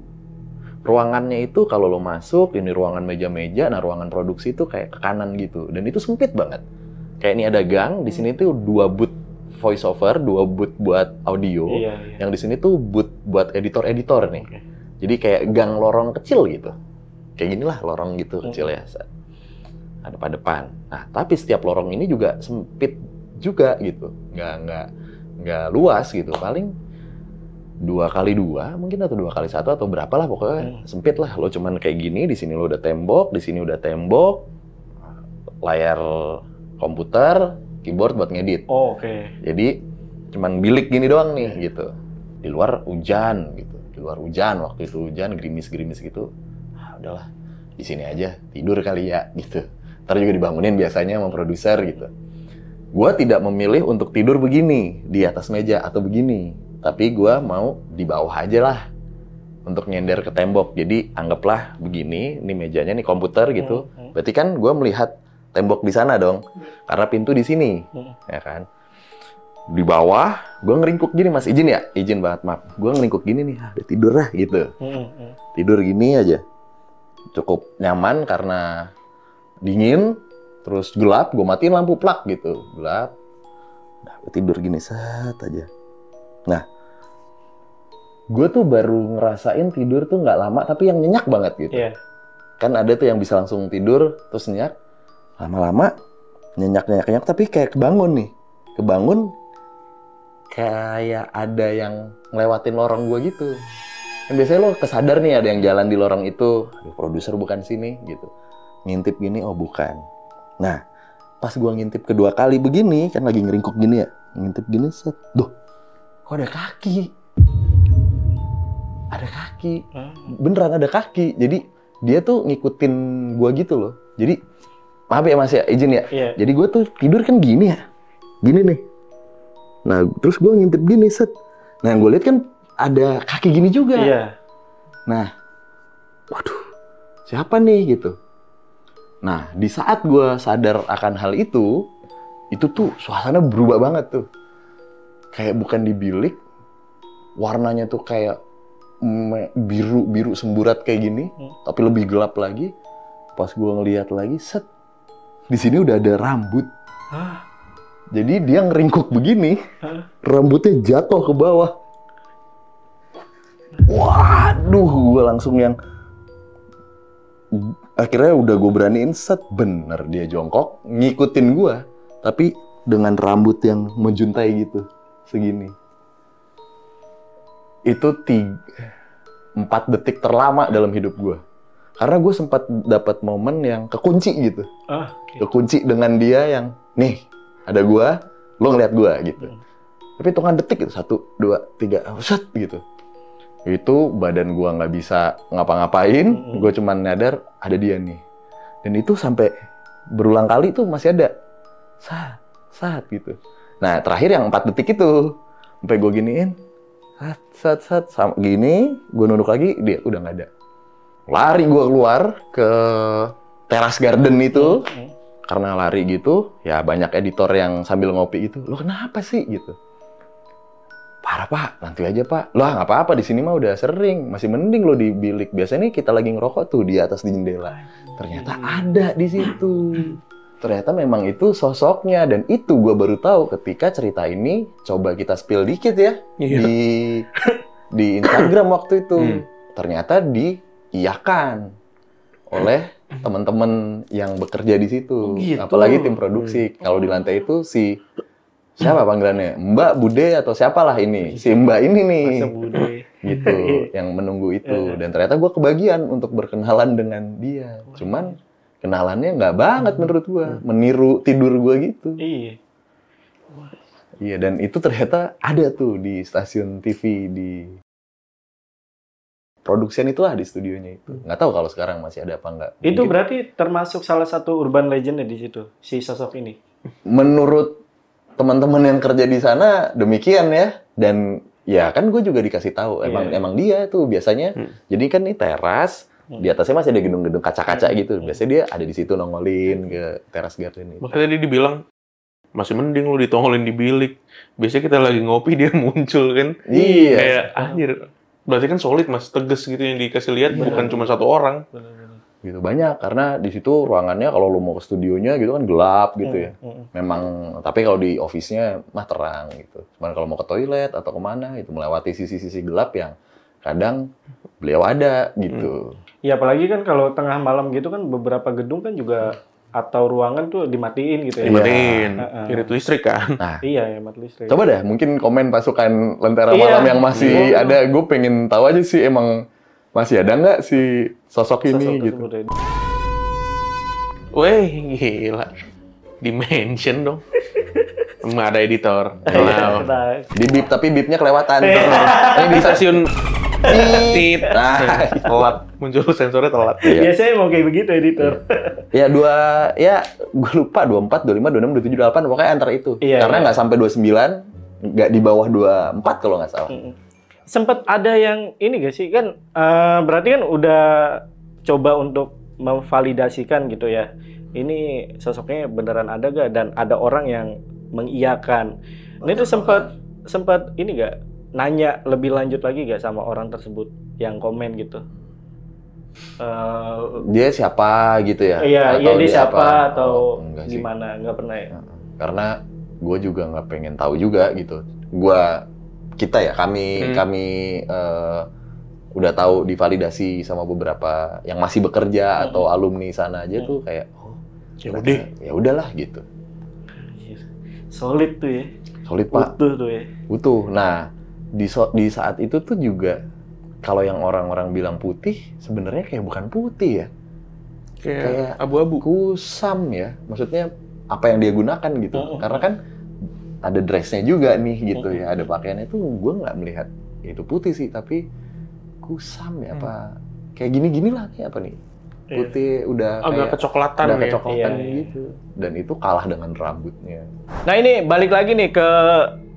S2: Ruangannya itu kalau lo masuk, ini ruangan meja-meja, nah ruangan produksi itu kayak ke kanan gitu. Dan itu sempit banget. Kayak ini ada gang, di sini tuh 2 booth voice over, 2 booth buat audio. Yang di sini tuh booth buat editor-editor nih. Jadi kayak gang lorong kecil gitu. Kayak ginilah lorong gitu kecil ya. Ada pada depan. Nah, tapi setiap lorong ini juga sempit juga gitu. Nggak luas gitu. Paling 2x2 mungkin, atau 2x1 atau berapa lah pokoknya sempit lah. Lo cuman kayak gini, di sini lo udah tembok, di sini udah tembok, layar komputer, keyboard buat ngedit. Jadi cuman bilik gini doang nih gitu. Di luar hujan gitu. Di luar hujan, waktu itu hujan, gerimis-gerimis gitu. Udahlah, di sini aja tidur kali ya gitu. Ntar juga dibangunin biasanya sama produser gitu. Gua tidak memilih untuk tidur begini, di atas meja atau begini. Tapi gua mau di bawah aja lah. Untuk nyender ke tembok. Jadi anggaplah begini, ini mejanya, nih komputer gitu. Berarti kan gua melihat tembok di sana dong. Karena pintu di sini. Ya kan? Di bawah, gua ngeringkuk gini, Mas. Izin ya? Izin banget, maaf. Gua ngeringkuk gini nih, udah tidur lah gitu. Tidur gini aja. Cukup nyaman karena dingin, terus gelap, gue matiin lampu plak gitu, gelap, Nah, gue tidur gini set aja. Nah, gue tuh baru ngerasain tidur tuh nggak lama tapi yang nyenyak banget gitu.
S3: Iya.
S2: Kan ada tuh yang bisa langsung tidur terus nyenyak, lama-lama nyenyak tapi kayak kebangun nih. Kebangun kayak ada yang ngelewatin lorong gue gitu. Kan biasanya lo kesadar nih ada yang jalan di lorong itu, aduh produser bukan sini gitu. Ngintip gini, oh bukan. Nah, pas gue ngintip kedua kali begini, kan lagi ngeringkuk gini ya, ngintip gini set, duh, kok ada kaki? Ada kaki, beneran ada kaki. Jadi dia tuh ngikutin gue gitu loh. Jadi maaf ya Mas ya, izin ya.
S3: Iya.
S2: Jadi gue tuh tidur kan gini ya, gini nih. Nah, terus gue ngintip gini set. Nah, gue lihat kan ada kaki gini juga.
S3: Iya.
S2: Nah, waduh, siapa nih gitu. Nah, di saat gue sadar akan hal itu tuh suasana berubah banget tuh. Kayak bukan di bilik, warnanya tuh kayak biru semburat kayak gini, tapi lebih gelap lagi. Pas gue ngeliat lagi, set, di sini udah ada rambut.
S3: Hah?
S2: Jadi dia ngeringkuk begini, rambutnya jatuh ke bawah. Waduh, gue langsung yang akhirnya udah gue beraniin set, bener dia jongkok ngikutin gue, tapi dengan rambut yang menjuntai gitu, segini. Itu 4 detik terlama dalam hidup gue, karena gue sempat dapat momen yang kekunci gitu, kekunci dengan dia yang nih ada gue, lo ngeliat gue gitu. Tapi hitungan detik itu 1, 2, 3, set gitu. Itu badan gua nggak bisa ngapa-ngapain, gua cuman nyadar ada dia nih. Dan itu sampai berulang kali tuh masih ada saat gitu. Nah, terakhir yang 4 detik itu sampai gua giniin, saat sama gini, gua nunduk lagi, dia udah nggak ada. Lari gua keluar ke teras garden itu. Karena lari gitu, ya banyak editor yang sambil ngopi gitu. Lo kenapa sih gitu? Parah Pak, nanti aja Pak. Lah nggak apa-apa, di sini mah udah sering. Masih mending lo di bilik. Biasanya nih kita lagi ngerokok tuh di atas di jendela. Ternyata ada di situ. Ternyata memang itu sosoknya. Dan itu gue baru tahu ketika cerita ini coba kita spill dikit ya di Instagram waktu itu. Ternyata diiyakan oleh teman-teman yang bekerja di situ.
S3: Gitu.
S2: Apalagi tim produksi. Kalau di lantai itu si siapa panggilannya? Mbak Bude atau siapalah ini? Si Mbak ini nih.
S3: Masa Bude.
S2: Gitu, yang menunggu itu. Dan ternyata gue kebagian untuk berkenalan dengan dia. Cuman kenalannya nggak banget menurut gue. Meniru tidur gue gitu.
S3: Iya.
S2: Iya, dan itu ternyata ada tuh di stasiun TV, di produksian itulah di studionya itu. Nggak tahu kalau sekarang masih ada apa nggak.
S3: Itu
S2: Mungkin
S3: berarti termasuk salah satu urban legend di situ, si sosok ini.
S2: menurut teman-teman yang kerja di sana demikian ya. Dan ya kan gue juga dikasih tahu emang dia tuh biasanya jadi kan nih teras di atasnya masih ada gedung-gedung kaca-kaca gitu. Biasanya dia ada di situ nongolin ke teras garden itu.
S1: Makanya dia dibilang masih mending lu ditongolin di bilik. Biasanya kita lagi ngopi dia muncul kan.
S2: Iya.
S1: Kayak anjir. Berarti kan solid Mas, tegas gitu yang dikasih lihat, bukan cuma satu orang.
S2: Gitu banyak karena di situ ruangannya kalau lu mau ke studionya gitu kan gelap gitu ya. Memang tapi kalau di office-nya mah terang gitu. Cuman kalau mau ke toilet atau kemana itu melewati sisi-sisi gelap yang kadang beliau ada gitu.
S3: Ya apalagi kan kalau tengah malam gitu kan beberapa gedung kan juga atau ruangan tuh dimatiin gitu ya.
S1: Dimatiin, irit listrik kan.
S2: Nah,
S3: Iya, ya mati listrik.
S2: coba deh mungkin komen pasukan Lentera
S3: Iya.
S2: Malam yang masih ada. Gue pengen tahu aja sih emang masih ada nggak si sosok ini gitu.
S3: tersebut ya.
S1: Weh, gila. Dimension dong. Nggak ada editor. Wow.
S3: Nah,
S2: Di bip tapi bipnya kelewatan.
S1: Ini di stasiun tit.
S2: Nah,
S1: Telat. Muncul sensornya telat.
S3: biasanya mau kayak begitu editor.
S2: ya gue lupa 24, 25, 26, 27, 28 pokoknya antara itu.
S3: Iya,
S2: Karena
S3: iya.
S2: nggak sampai 29, nggak di bawah 24 kalau nggak salah.
S3: Sempet ada yang ini gak sih kan berarti kan udah coba untuk memvalidasikan gitu ya. Ini sosoknya beneran ada gak dan ada orang yang mengiyakan. Ini tuh sempat ini gak nanya lebih lanjut lagi gak sama orang tersebut yang komen gitu.
S2: Dia siapa gitu ya?
S3: Iya,
S2: Atau
S3: dia siapa atau
S2: enggak sih.
S3: gimana? Nggak pernah ya?
S2: Karena gue juga nggak pengen tahu juga gitu. Kami udah tahu divalidasi sama beberapa yang masih bekerja atau alumni sana aja tuh kayak ya udahlah gitu.
S3: Solid tuh ya.
S2: Solid Pak.
S3: Utuh tuh ya.
S2: Utuh. Nah di saat itu tuh juga kalau yang orang-orang bilang putih sebenarnya kayak bukan putih ya. Kayak
S1: abu-abu.
S2: Kusam ya. Maksudnya apa yang dia gunakan gitu. Karena kan ada dressnya juga nih gitu ya. Ada pakaiannya tuh gue nggak melihat itu putih sih, tapi kusam ya apa kayak gini-gini lah kayak apa nih putih udah
S1: agak kecoklatan
S2: gitu, dan itu kalah dengan rambutnya.
S3: Nah ini balik lagi nih ke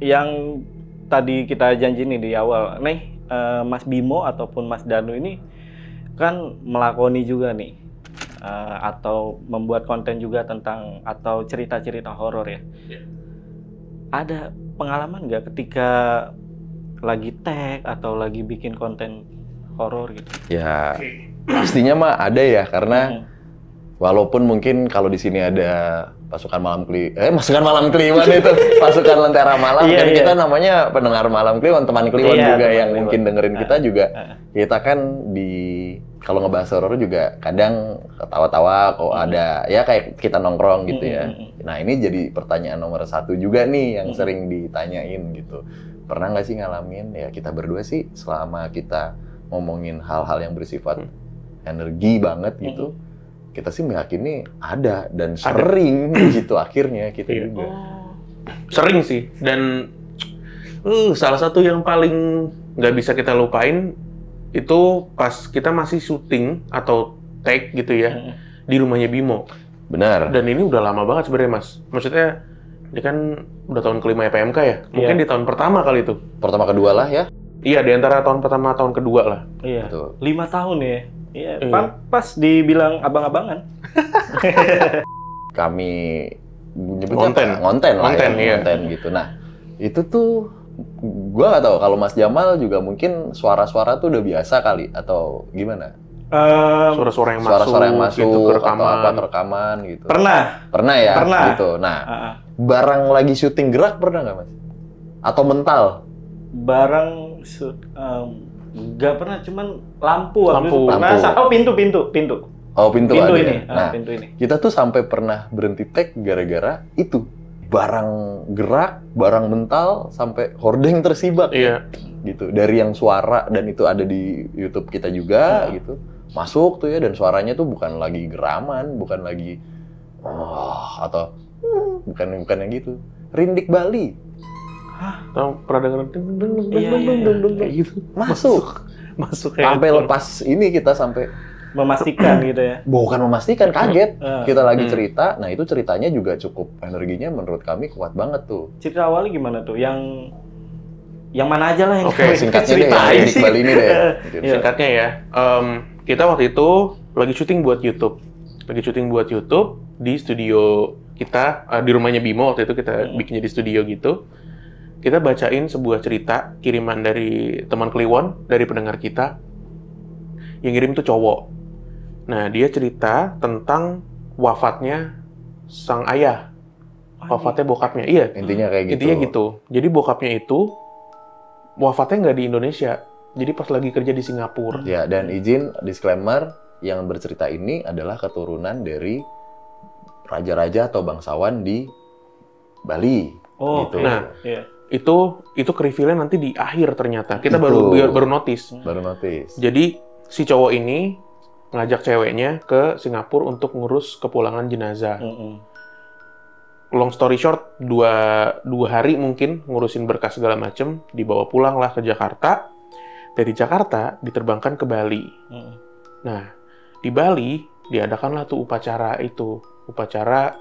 S3: yang tadi kita janji nih di awal nih, Mas Bimo ataupun Mas Danu ini kan melakoni juga nih atau membuat konten juga tentang atau cerita-cerita horor ya. Ada pengalaman nggak ketika lagi tag atau lagi bikin konten horor gitu?
S2: Ya, pastinya mah ada ya, karena walaupun mungkin kalau di sini ada pasukan malam Kliwon itu, pasukan Lentera Malam, kan kita namanya pendengar malam Kliwon, teman Kliwon juga yang mungkin dengerin kita juga. Kita kan kalau ngebahas horor juga kadang ketawa-tawa kok ada, ya kayak kita nongkrong gitu ya. Nah ini jadi pertanyaan nomor 1 juga nih yang sering ditanyain gitu. Pernah nggak sih ngalamin? Ya kita berdua sih selama kita ngomongin hal-hal yang bersifat energi banget gitu, kita sih meyakini ada dan sering gitu akhirnya kita juga.
S1: Sering sih, dan salah satu yang paling nggak bisa kita lupain itu pas kita masih syuting atau take gitu ya di rumahnya Bimo.
S2: Benar.
S1: Dan ini udah lama banget sebenarnya Mas. Maksudnya ini kan udah tahun ke-5 PMK ya. Mungkin di tahun pertama kali itu.
S2: Pertama kedua lah ya.
S1: Iya, di antara tahun pertama tahun kedua lah.
S3: Iya.
S2: Betul.
S3: 5 tahun ya. Iya. Pas dibilang abang-abangan.
S2: Kami
S1: nyebutnya
S2: konten gitu. Nah, itu tuh gua nggak tahu kalau Mas Jamal juga mungkin suara-suara tuh udah biasa kali atau gimana?
S1: Suara-suara yang masuk gitu, ke
S2: rekaman gitu.
S3: Pernah
S2: ya
S3: Gitu.
S2: gitu. Nah, barang lagi syuting gerak pernah nggak Mas? Atau mental?
S3: Barang nggak pernah, cuman lampu pernah. Oh, pintu.
S2: Oh, pintu ada.
S3: Ini.
S2: Nah,
S3: pintu ini.
S2: Kita tuh sampai pernah berhenti tag gara-gara itu. Barang gerak, barang mental, sampai hordeng tersibak.
S1: Iya.
S2: Gitu. Dari yang suara, dan itu ada di YouTube kita juga gitu. Masuk tuh ya, dan suaranya tuh bukan lagi geraman, bukan lagi atau bukan yang gitu. Rindik Bali.
S1: Tahu pernah dengar kayak gitu. Masuk kayak
S2: sampai lepas ini kita sampai
S3: memastikan gitu ya.
S2: Bukan memastikan, kaget. Kita lagi cerita, nah itu ceritanya juga cukup energinya menurut kami kuat banget tuh.
S3: Cerita awalnya gimana tuh? Yang mana aja lah yang
S2: singkatnya deh, yang Rindik Bali ini deh.
S1: Singkatnya ya, kita waktu itu lagi syuting buat YouTube. Di studio kita, di rumahnya Bimo waktu itu kita bikin jadi studio gitu. Kita bacain sebuah cerita kiriman dari teman Kliwon, dari pendengar kita. Yang ngirim tuh cowok. Nah, dia cerita tentang wafatnya sang ayah. Wafatnya bokapnya. Iya.
S2: Intinya kayak gitu.
S1: Intinya gitu. Jadi bokapnya itu wafatnya nggak di Indonesia. Jadi pas lagi kerja di Singapura.
S2: Ya, dan izin disclaimer, yang bercerita ini adalah keturunan dari raja-raja atau bangsawan di Bali.
S3: Oh,
S2: gitu.
S1: Nah, itu ke-reveal-nya nanti di akhir ternyata. Kita baru notice. Jadi si cowok ini ngajak ceweknya ke Singapura untuk ngurus kepulangan jenazah. Long story short, dua hari mungkin ngurusin berkas segala macem, dibawa pulang lah ke Jakarta. Dari Jakarta diterbangkan ke Bali. Nah, di Bali diadakanlah tuh upacara itu. Upacara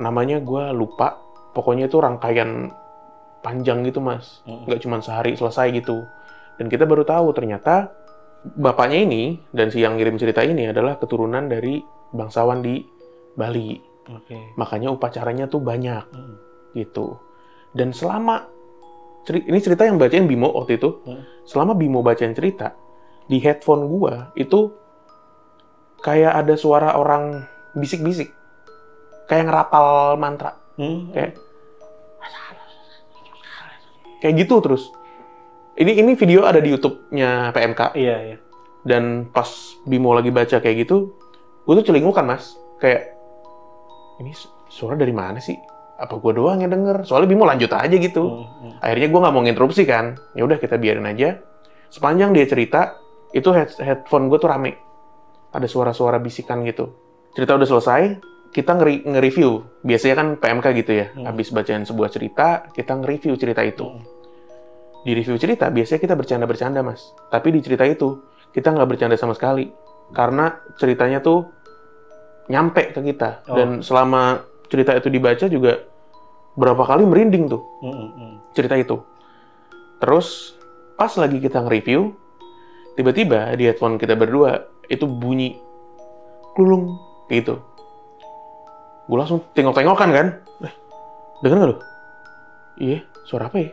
S1: namanya gue lupa. Pokoknya itu rangkaian panjang gitu Mas. Nggak cuma sehari selesai gitu. Dan kita baru tahu ternyata bapaknya ini dan si yang ngirim cerita ini adalah keturunan dari bangsawan di Bali. Makanya upacaranya tuh banyak gitu. Dan selama ini cerita yang bacain Bimo waktu itu, selama Bimo bacain cerita di headphone gua itu kayak ada suara orang bisik-bisik, kayak ngerapal mantra, kayak Kayak gitu terus. Ini video ada di YouTube-nya PMK.
S3: Iya, iya.
S1: Dan pas Bimo lagi baca kayak gitu, gue tuh celingukan, Mas. Kayak, ini suara dari mana sih? Apa gue doang yang denger? Soalnya Bimo lanjut aja gitu. Akhirnya gue nggak mau nginterupsi kan. Ya udah kita biarin aja. Sepanjang dia cerita, itu headphone gue tuh rame. Ada suara-suara bisikan gitu. Cerita udah selesai, kita nge-review. Biasanya kan PMK gitu ya. Habis bacain sebuah cerita, kita nge-review cerita itu. Di review cerita, biasanya kita bercanda-bercanda, Mas. Tapi di cerita itu, kita nggak bercanda sama sekali. Karena ceritanya tuh nyampe ke kita. Dan selama cerita itu dibaca juga, berapa kali merinding tuh cerita itu. Terus, pas lagi kita nge-review, tiba-tiba di headphone kita berdua, itu bunyi klulung, gitu. Gue langsung tengok-tengokan kan. Denger nggak lo? Iya, suara apa ya?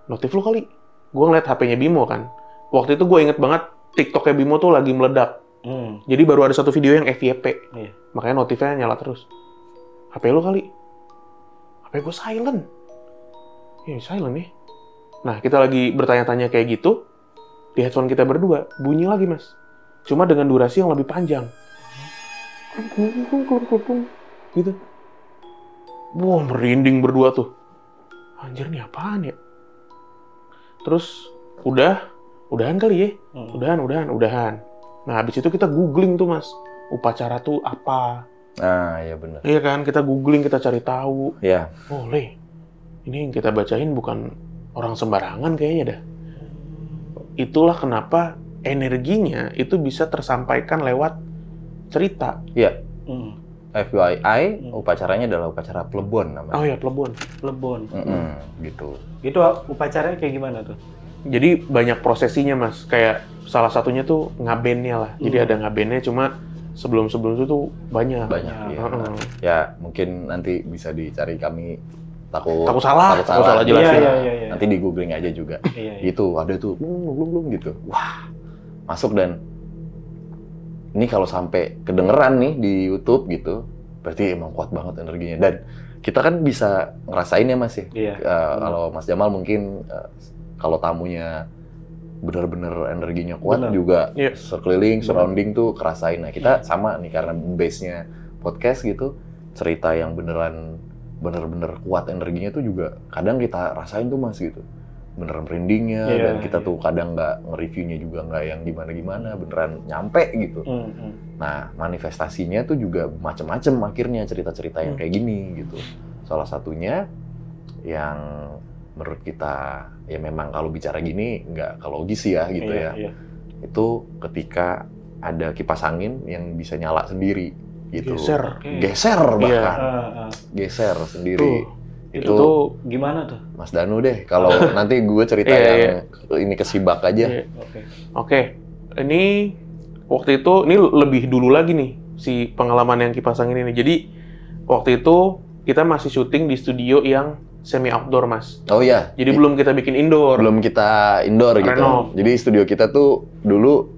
S1: Notif lo kali. Gue ngeliat HP-nya Bimo kan. Waktu itu gue inget banget, TikTok-nya Bimo tuh lagi meledak. Jadi baru ada satu video yang FYP. Makanya notifnya nyala terus. HP lo kali. HP gue silent. Ya, silent nih. Nah, kita lagi bertanya-tanya kayak gitu. Di headphone kita berdua, bunyi lagi, Mas. Cuma dengan durasi yang lebih panjang. Gitu. Wah, merinding berdua tuh. Anjir, nih apaan ya? Terus, udahan kali ya? Udahan. Nah, habis itu kita googling tuh, Mas. Upacara tuh apa?
S2: Ah, iya benar.
S1: Iya kan, kita googling, kita cari tahu.
S2: Iya.
S1: Boleh. Ini yang kita bacain bukan orang sembarangan kayaknya dah. Itulah kenapa energinya itu bisa tersampaikan lewat cerita.
S2: Iya. FYI, upacaranya adalah upacara plebon namanya.
S1: Oh ya, plebon.
S2: Gitu.
S3: Itu upacaranya kayak gimana tuh?
S1: Jadi banyak prosesinya, Mas. Kayak salah satunya tuh ngabennya lah. Jadi ada ngabennya, cuma sebelum itu tuh banyak.
S2: Iya. Ya, mungkin nanti bisa dicari, kami takut
S1: salah jelasin.
S3: Iya.
S2: Nanti di googling aja juga. Gitu, ada tuh belum gitu. Wah, masuk. Dan ini kalau sampai kedengeran nih di YouTube gitu, berarti emang kuat banget energinya. Dan kita kan bisa ngerasain ya, Mas ya. Kalau Mas Jamal mungkin kalau tamunya benar-benar energinya kuat juga, sekeliling, surrounding tuh kerasain. Nah, kita sama nih, karena base-nya podcast gitu, cerita yang bener-bener kuat energinya tuh juga kadang kita rasain tuh, Mas, gitu. Beneran merindingnya, dan kita tuh kadang nggak nge-reviewnya juga nggak yang gimana-gimana, beneran nyampe gitu. Nah, manifestasinya tuh juga macem-macem akhirnya, cerita-cerita yang kayak gini gitu. Salah satunya yang menurut kita, ya memang kalau bicara gini nggak logis ya gitu ya. Itu ketika ada kipas angin yang bisa nyala sendiri gitu. Geser bahkan. Geser sendiri.
S3: Itu gimana tuh?
S2: Mas Danu deh, kalau nanti gue cerita yang ini kesibak aja.
S1: Oke. Ini waktu itu, ini lebih dulu lagi nih, si pengalaman yang kipas angin ini. Jadi, waktu itu kita masih syuting di studio yang semi outdoor, Mas.
S2: Oh iya.
S1: Jadi belum kita bikin indoor.
S2: Belum kita indoor gitu.
S1: Renov.
S2: Jadi studio kita tuh dulu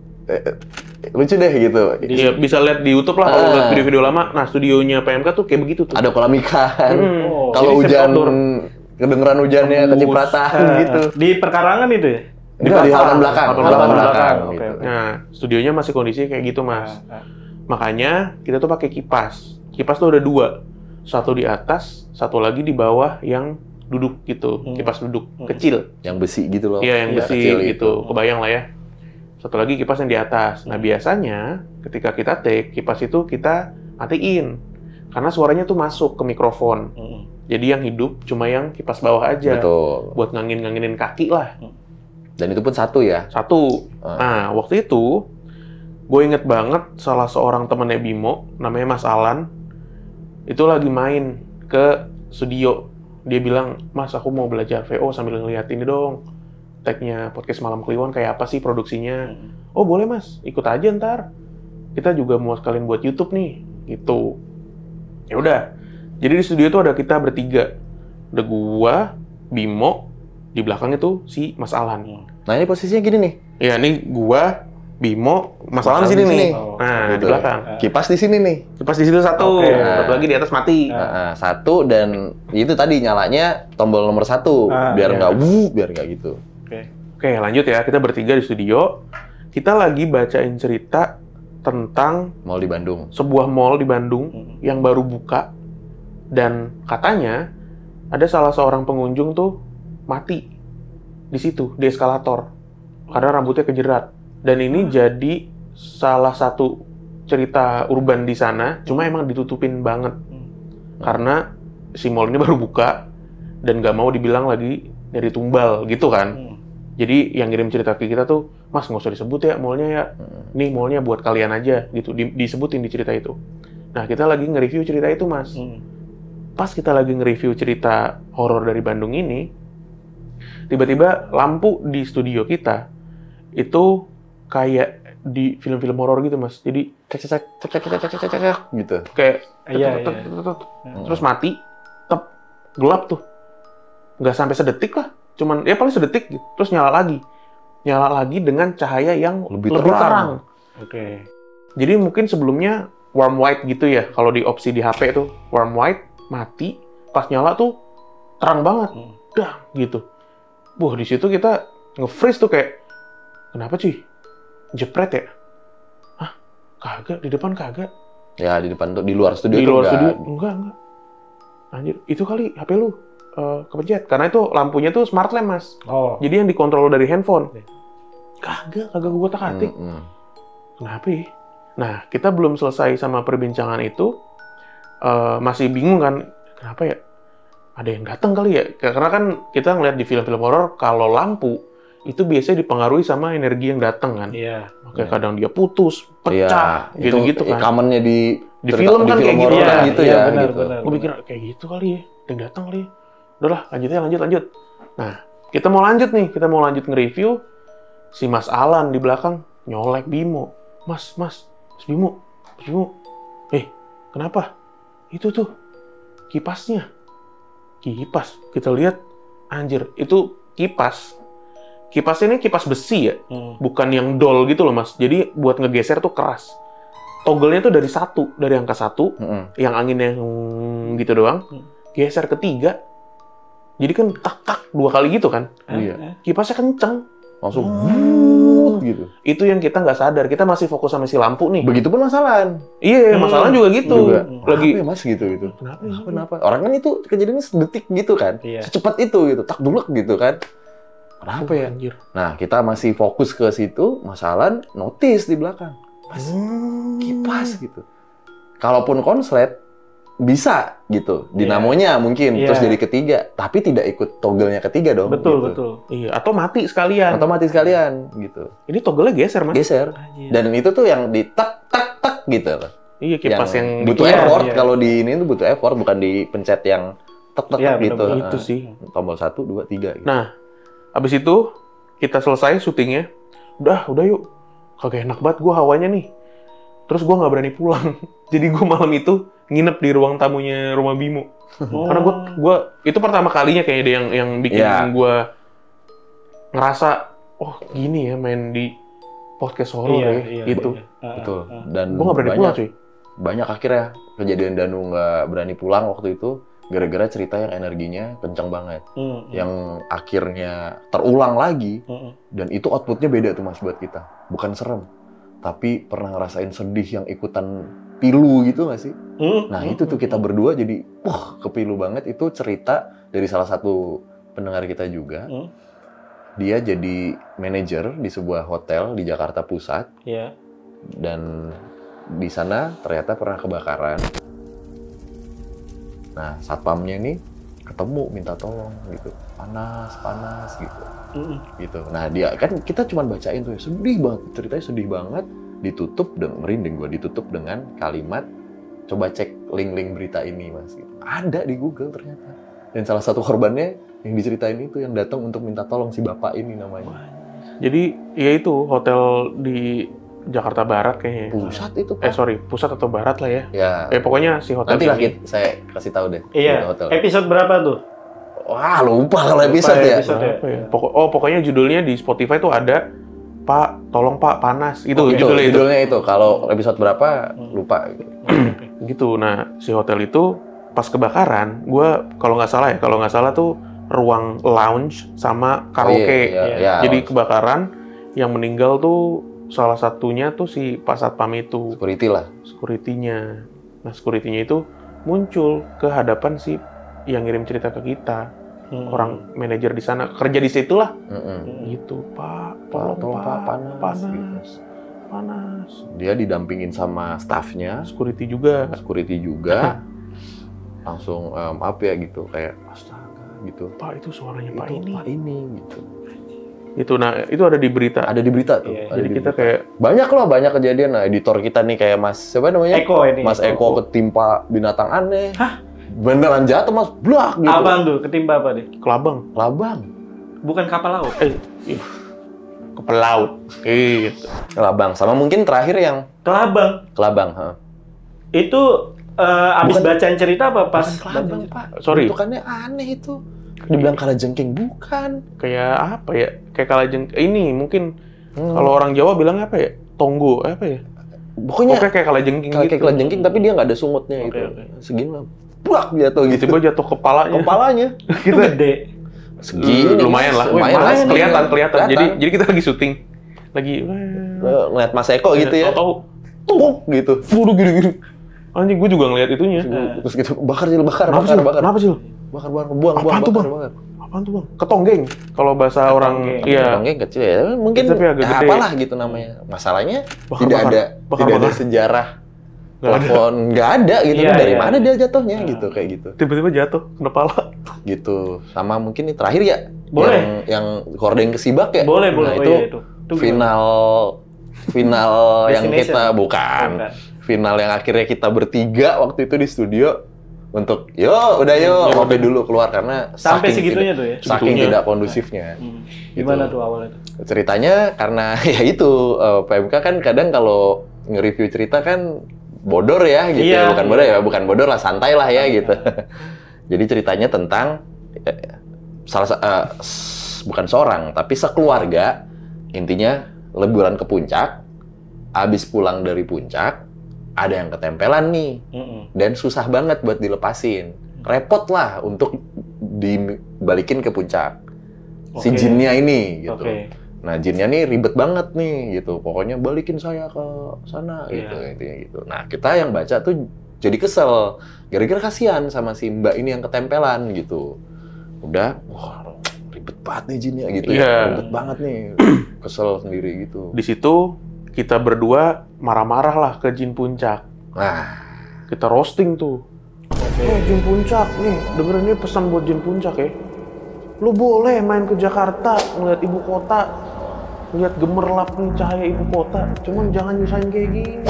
S2: lucu deh gitu.
S1: Iya, bisa lihat di YouTube lah kalau lihat video-video lama. Nah, studionya PMK tuh kayak begitu tuh.
S2: Ada kolam ikan. Kalau
S1: Jadi
S2: hujan, kedengeran hujannya kecipratan gitu.
S3: Di perkarangan itu ya?
S2: Enggak, di halaman belakang. Halaman belakang.
S3: Gitu.
S1: Nah, studionya masih kondisi kayak gitu, Mas. Makanya kita tuh pakai kipas. Kipas tuh ada 2. Satu di atas, satu lagi di bawah yang duduk gitu. Kipas duduk kecil.
S2: Yang besi gitu loh.
S1: Iya, yang besi
S2: kecil
S1: gitu. Kebayang lah ya. Satu lagi kipas yang di atas. Nah, biasanya ketika kita take, kipas itu kita matiin. Karena suaranya tuh masuk ke mikrofon. Jadi yang hidup cuma yang kipas bawah aja.
S2: Betul.
S1: Buat ngangin-nganginin kaki lah.
S2: Dan itu pun satu ya?
S1: Satu. Nah, waktu itu, gue inget banget salah seorang temennya Bimo, namanya Mas Alan, itu lagi main ke studio. Dia bilang, Mas, aku mau belajar VO sambil ngeliat ini dong. Tag-nya Podcast Malam Kliwon kayak apa sih produksinya. Oh, boleh, Mas. Ikut aja ntar. Kita juga mau sekalian buat YouTube nih. Gitu. Ya udah. Jadi di studio itu ada kita bertiga. Ada gua, Bimo, di belakang itu si Mas Alan.
S2: Nah, ini posisinya gini nih.
S1: Ya, ini gua, Bimo, masalah di sini nih. Nah, di
S2: Gitu.
S1: belakang.
S2: Kipas di sini nih.
S1: Kipas di situ satu,
S3: Oke.
S1: satu lagi di atas mati.
S2: Nah, satu dan itu tadi nyalanya tombol nomor 1 biar
S3: iya.
S2: nggak biar nggak gitu.
S1: Oke, lanjut ya. Kita bertiga di studio. Kita lagi bacain cerita tentang
S2: Mall di Bandung.
S1: sebuah mall di Bandung yang baru buka, dan katanya ada salah seorang pengunjung tuh mati di situ di eskalator karena rambutnya kejerat, dan ini jadi salah satu cerita urban di sana, cuma emang ditutupin banget karena si mall ini baru buka dan nggak mau dibilang lagi dari tumbal gitu kan. Jadi yang ngirim cerita ke kita tuh, Mas nggak usah disebut ya mallnya ya, nih mallnya buat kalian aja gitu, disebutin di cerita itu. Nah kita lagi nge-review cerita itu Mas. Pas kita lagi nge-review cerita horor dari Bandung ini, tiba-tiba lampu di studio kita itu kayak di film-film horor gitu Mas. Jadi
S2: Cek gitu.
S1: kayak
S3: Iya,
S1: terus mati, tep, gelap tuh, nggak sampai sedetik lah, cuman ya paling sedetik gitu. Terus nyala lagi dengan cahaya yang
S2: Lebih
S1: lebih
S2: terang.
S1: terang.
S3: Oke.
S1: Jadi mungkin sebelumnya warm white gitu ya, kalau di opsi di HP tuh warm white, mati, pas nyala tuh terang banget, dah gitu. Wah di situ kita nge-freeze tuh kayak, kenapa cuy? Jepret ya? Hah? Kagak, di depan kagak.
S2: Ya di depan tuh di luar studio
S1: Di
S2: tuh
S1: luar
S2: nggak.
S1: studio, enggak. Anjir, itu kali HP lu kepencet. Karena itu lampunya tuh smart lamp, Mas.
S3: Oh.
S1: Jadi yang dikontrol dari handphone. Kagak gue otak-atik. Kenapa ya? Nah, kita belum selesai sama perbincangan itu. Masih bingung kan, kenapa ya? Ada yang datang kali ya? Karena kan kita ngeliat di film-film horor, kalau lampu, itu biasanya dipengaruhi sama energi yang datang kan.
S3: Iya.
S1: Kayak kadang dia putus, pecah,
S2: Iya,
S1: gitu-gitu
S2: itu
S1: kan.
S2: commonnya di
S1: film kan kayak gitu
S2: horor
S1: ya.
S2: kan gitu
S3: Iya,
S2: ya.
S3: benar,
S2: Gitu.
S3: benar.
S1: Gue pikir kayak gitu kali ya, ada yang datang kali ya. Udahlah, lanjut. Nah, kita mau lanjut nge-review. Si Mas Alan di belakang nyolek Bimo. Mas Bimo. Kenapa? Itu tuh, kipasnya. Kipas, kita lihat, anjir, itu kipas. Kipasnya ini kipas besi ya, bukan yang dol gitu loh Mas. Jadi buat ngegeser tuh keras. Toggle-nya tuh dari angka 1, yang anginnya gitu doang, geser ke 3. Jadi kan tak 2 kali gitu kan.
S2: Iya.
S1: Kipasnya kenceng.
S2: Langsung gitu.
S1: Itu yang kita nggak sadar. Kita masih fokus sama si lampu nih.
S2: Begitupun masalah.
S1: Iya, masalahnya juga gitu.
S2: Juga.
S1: Lagi
S2: Kenapa ya, Mas gitu.
S1: Kenapa?
S2: Orang kan itu kejadiannya sedetik gitu kan.
S3: Iya.
S2: Secepat itu gitu. Tak dulek gitu kan. Kenapa ya?
S1: Anjir.
S2: Nah, kita masih fokus ke situ, Mas Alan notice di belakang. Mas, kipas gitu. Kalaupun konslet, bisa gitu. Dinamonya mungkin,
S3: Iya.
S2: terus jadi ketiga. Tapi tidak ikut toggle-nya ketiga dong.
S3: Betul.
S2: gitu.
S1: Iya, atau mati sekalian.
S2: Otomatis kalian gitu.
S1: Ini toggle-nya geser, Mas.
S2: Geser. Dan itu tuh yang di tak gitu loh.
S1: Iya, kipas yang
S2: butuh
S3: Iya,
S2: effort.
S3: iya.
S2: Kalau di ini tuh butuh effort, bukan di pencet yang tek
S3: Iya,
S2: gitu.
S3: benar-benar.
S1: Itu sih.
S2: Tombol 1, 2, 3 gitu.
S1: Nah, habis itu kita selesai syutingnya. Udah yuk. Kagak enak banget gue hawanya nih. Terus gue nggak berani pulang. Jadi gue malam itu nginep di ruang tamunya rumah Bimo. Karena gue itu pertama kalinya kayaknya yang bikin
S2: Iya.
S1: gue ngerasa, oh gini ya main di podcast horor ya, gitu.
S2: Betul. Dan
S1: Gue nggak berani pulang cuy.
S2: banyak akhirnya kejadian Danu nggak berani pulang waktu itu gara-gara cerita yang energinya kencang banget. Yang akhirnya terulang lagi. Dan itu outputnya beda tuh Mas buat kita. Bukan serem. Tapi pernah ngerasain sedih yang ikutan pilu gitu nggak sih? Nah itu tuh kita berdua jadi kepilu banget. Itu cerita dari salah satu pendengar kita juga. Dia jadi manajer di sebuah hotel di Jakarta Pusat.
S3: Iya.
S2: Dan di sana ternyata pernah kebakaran. Nah satpamnya ini ketemu minta tolong gitu. Panas gitu. Gitu. Nah dia kan kita cuma bacain tuh ya, sedih banget ceritanya, sedih banget, ditutup dengan merinding gue, ditutup dengan kalimat coba cek link berita ini Mas gitu. Ada di Google ternyata, dan salah satu korbannya yang diceritain itu yang datang untuk minta tolong si bapak ini namanya.
S1: Jadi ya itu hotel di Jakarta Barat kayaknya.
S2: Pusat itu Pak.
S1: Pusat atau barat lah ya.
S2: Ya.
S1: Pokoknya si hotel
S2: Nanti lah
S1: ini.
S2: saya kasih tahu deh.
S3: Iya.
S2: Hotel.
S3: Episode berapa tuh?
S2: Wah lupa kalau episode ya.
S3: Episode ya.
S1: Apa ya? Pokoknya judulnya di Spotify tuh ada Pak, tolong Pak, panas. Itu
S2: Itu
S1: judulnya
S2: itu. Kalau episode berapa lupa.
S1: gitu. Nah, si hotel itu pas kebakaran, gue kalau nggak salah tuh ruang lounge sama karaoke.
S2: Iya,
S1: Jadi kebakaran yang meninggal tuh salah satunya tuh si Pak Satpam itu.
S2: security lah.
S1: Security-nya. Nah, security-nya itu muncul ke hadapan si yang ngirim cerita ke kita. Orang manajer di sana, kerja di situ lah. Gitu, Pak, tolong Pak, panas.
S2: Dia didampingin sama staffnya,
S1: Security juga.
S2: Langsung maaf ya gitu, kayak astaga gitu.
S1: Pak, itu suaranya Pak
S2: Itu
S1: ini.
S2: Pak ini gitu.
S1: Itu, nah, itu ada di berita.
S2: Ada di berita tuh.
S3: Iya,
S2: ada
S1: Jadi
S2: di
S1: kita
S2: berita.
S1: kayak,
S2: banyak kejadian. Nah, editor kita nih kayak Mas siapa namanya?
S3: Eko ini.
S2: Mas Eko ketimpa binatang aneh. Hah? Beneran jatuh Mas, blak gitu.
S3: Abang tuh ketimpa apa deh?
S1: kelabang.
S2: Labang.
S3: Bukan kapal laut.
S1: Ke pelaut. Gitu.
S2: Labang. Sama mungkin terakhir yang
S3: Kelabang.
S2: ha.
S3: Itu abis
S2: Bukan-
S3: bacain cerita apa pas?
S2: Bukan kelabang,
S3: bacain-
S2: Pak.
S1: Sorry.
S2: Bentukannya aneh itu. Dibilang kalajengking bukan.
S1: Kayak apa ya? Kayak kalajeng. Ini mungkin kalau orang Jawa bilang apa ya? Tonggo, apa ya?
S2: Pokoknya
S1: Kayak kalajengking
S2: kayak
S1: gitu.
S2: kalajengking tapi dia nggak ada sungutnya
S3: Oke,
S2: gitu.
S3: oke.
S2: Segini mah blak jatuh gitu.
S1: Tiba jatuh kepalanya.
S2: Kepalanya
S3: Itu gede.
S2: segini.
S1: lumayan lah.
S2: Lumayan lah.
S1: Kelihatan. Jadi kita lagi syuting. Lagi
S2: Ngeliat Mas Eko gitu ya.
S1: Tahu.
S2: Tung gitu. Waduh gini-gini.
S1: Anjing, gue juga ngeliat itunya.
S2: Terus gitu bakar Cil, bakar.
S1: Kenapa sih?
S2: Bakar, buang,
S1: Apaan tuh, Bang?
S2: bakar.
S1: Apaan tuh, Bang? Ketonggeng. Kalau bahasa orang, iya.
S2: Tonggeng kecil ya, mungkin
S1: Tapi agak
S2: ya
S1: gede.
S2: apalah gitu namanya. Masalahnya
S1: Bakar,
S2: tidak
S1: bakar.
S2: ada
S1: Bakar,
S2: tidak ada
S1: bakar.
S2: sejarah
S1: Nggak ada.
S2: plafon, nggak ada gitu.
S3: Iya,
S2: Dari
S3: iya.
S2: mana dia jatuhnya gitu kayak gitu.
S1: Tiba-tiba jatuh ke kepala.
S2: Gitu. Sama mungkin ini terakhir ya.
S3: Boleh.
S2: Yang kordeng kesibak ya.
S3: Boleh.
S2: Nah,
S3: Oh
S2: itu
S3: iya, itu. Itu
S2: final yang
S3: Destination.
S2: kita bukan. Final yang akhirnya kita bertiga waktu itu di studio untuk udah ngopi dulu keluar karena
S3: Sampai
S2: saking
S3: segitunya
S2: tidak-
S3: tuh ya?
S2: saking
S1: Segitunya.
S2: tidak kondusifnya.
S3: Gimana
S2: Gitu.
S3: tuh awalnya tuh?
S2: Ceritanya karena ya itu PMK kan kadang kalau nge-review cerita kan bodor ya gitu.
S3: Iya.
S2: Bukan bodor lah, santai lah ya gitu. Jadi ceritanya tentang bukan seorang tapi sekeluarga, intinya liburan ke puncak, abis pulang dari puncak ada yang ketempelan nih dan susah banget buat dilepasin, repot lah untuk dibalikin ke puncak si
S3: Oke.
S2: jinnya ini gitu.
S3: Oke.
S2: Nah jinnya nih ribet banget nih gitu, pokoknya balikin saya ke sana gitu,
S3: Iya.
S2: intinya gitu. Nah kita yang baca tuh jadi kesel, gara-gara kasihan sama si mbak ini yang ketempelan gitu. Udah, wah ribet banget nih jinnya gitu
S1: Iya.
S2: ya, ribet banget nih, kesel sendiri gitu.
S1: Di situ kita berdua marah-marah lah ke Jin Puncak.
S2: Nah,
S1: Kita roasting tuh. Jin Puncak nih, dengerin ini pesan buat Jin Puncak ya. Lu boleh main ke Jakarta, ngeliat ibu kota, ngeliat gemerlap nih cahaya ibu kota. Cuman jangan nyusahin kayak gini.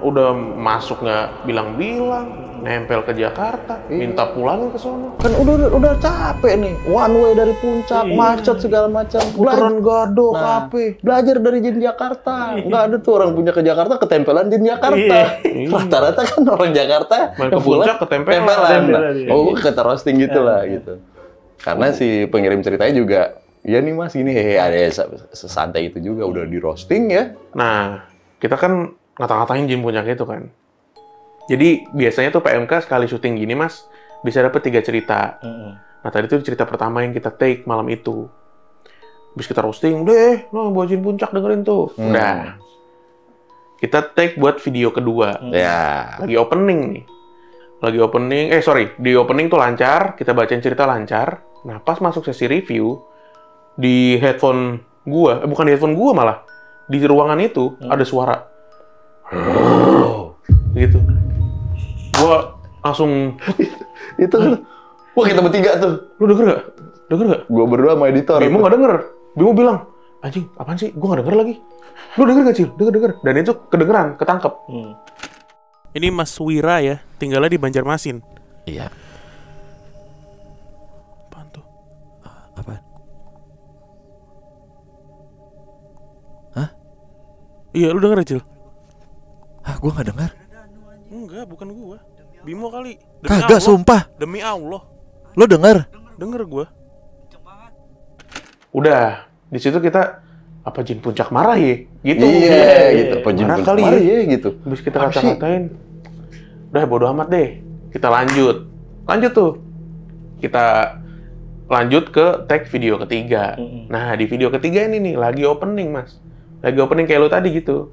S1: Udah masuk nggak bilang-bilang, nempel ke Jakarta, minta pulangin ke sono.
S2: kan udah capek nih, one way dari puncak, macet segala macam.
S1: Puteran gadok,
S2: Nah,
S1: apa?
S2: belajar dari Jin Jakarta. Nggak ada tuh orang punya ke Jakarta ketempelan Jin Jakarta.
S1: Iya.
S2: Rata-rata kan orang Jakarta
S1: Main ke puncak ketempelan.
S3: Ketempelan, iya.
S2: Oh, kata roasting gitu lah gitu. Karena si pengirim ceritanya juga, ya nih mas gini, ada sesantai itu juga udah di roasting ya.
S1: Nah, kita kan ngata-ngatain Jin Puncak itu kan. Jadi biasanya tuh PMK sekali syuting gini mas, bisa dapet 3 cerita. Nah tadi tuh cerita pertama yang kita take malam itu. Habis kita roasting, deh, no, buat Jin Puncak dengerin tuh. Udah. Kita take buat video kedua.
S2: Ya.
S1: Lagi opening nih. Di opening tuh lancar, kita bacain cerita lancar. Nah pas masuk sesi review, di headphone gua, bukan di headphone gua malah, di ruangan itu ada suara. Gitu. Gua langsung,
S2: Itu, wah kita bertiga tuh.
S1: lu denger gak? Denger gak?
S2: Gua berdua sama editor.
S1: Bimo nggak denger. Bimo bilang, anjing, apaan sih? Gue nggak denger lagi. Lu denger gak, Cil? Denger. Dan itu kedengeran, ketangkep. Ini Mas Wira ya, tinggalnya di Banjarmasin.
S2: Iya.
S1: Apaan tuh?
S2: Apa?
S1: Iya, lu denger, Cil?
S2: Hah, gua nggak dengar.
S1: Enggak, bukan gua. Bimo kali.
S2: Kagak, sumpah.
S1: Demi Allah.
S2: Lo denger?
S1: Denger gua. Udah, di situ kita apa jin puncak marah ya? Gitu.
S2: Iya, gitu. Apa jin
S1: Marah
S2: puncak
S1: kali
S2: marah
S1: ya?
S2: ya gitu.
S1: Habis kita
S2: Apa sih?
S1: kata-katain, udah bodo amat deh. Kita lanjut tuh. Kita lanjut ke tag video ketiga. Nah, di video ketiga ini nih, lagi opening, Mas. Lagi opening kayak lo tadi gitu.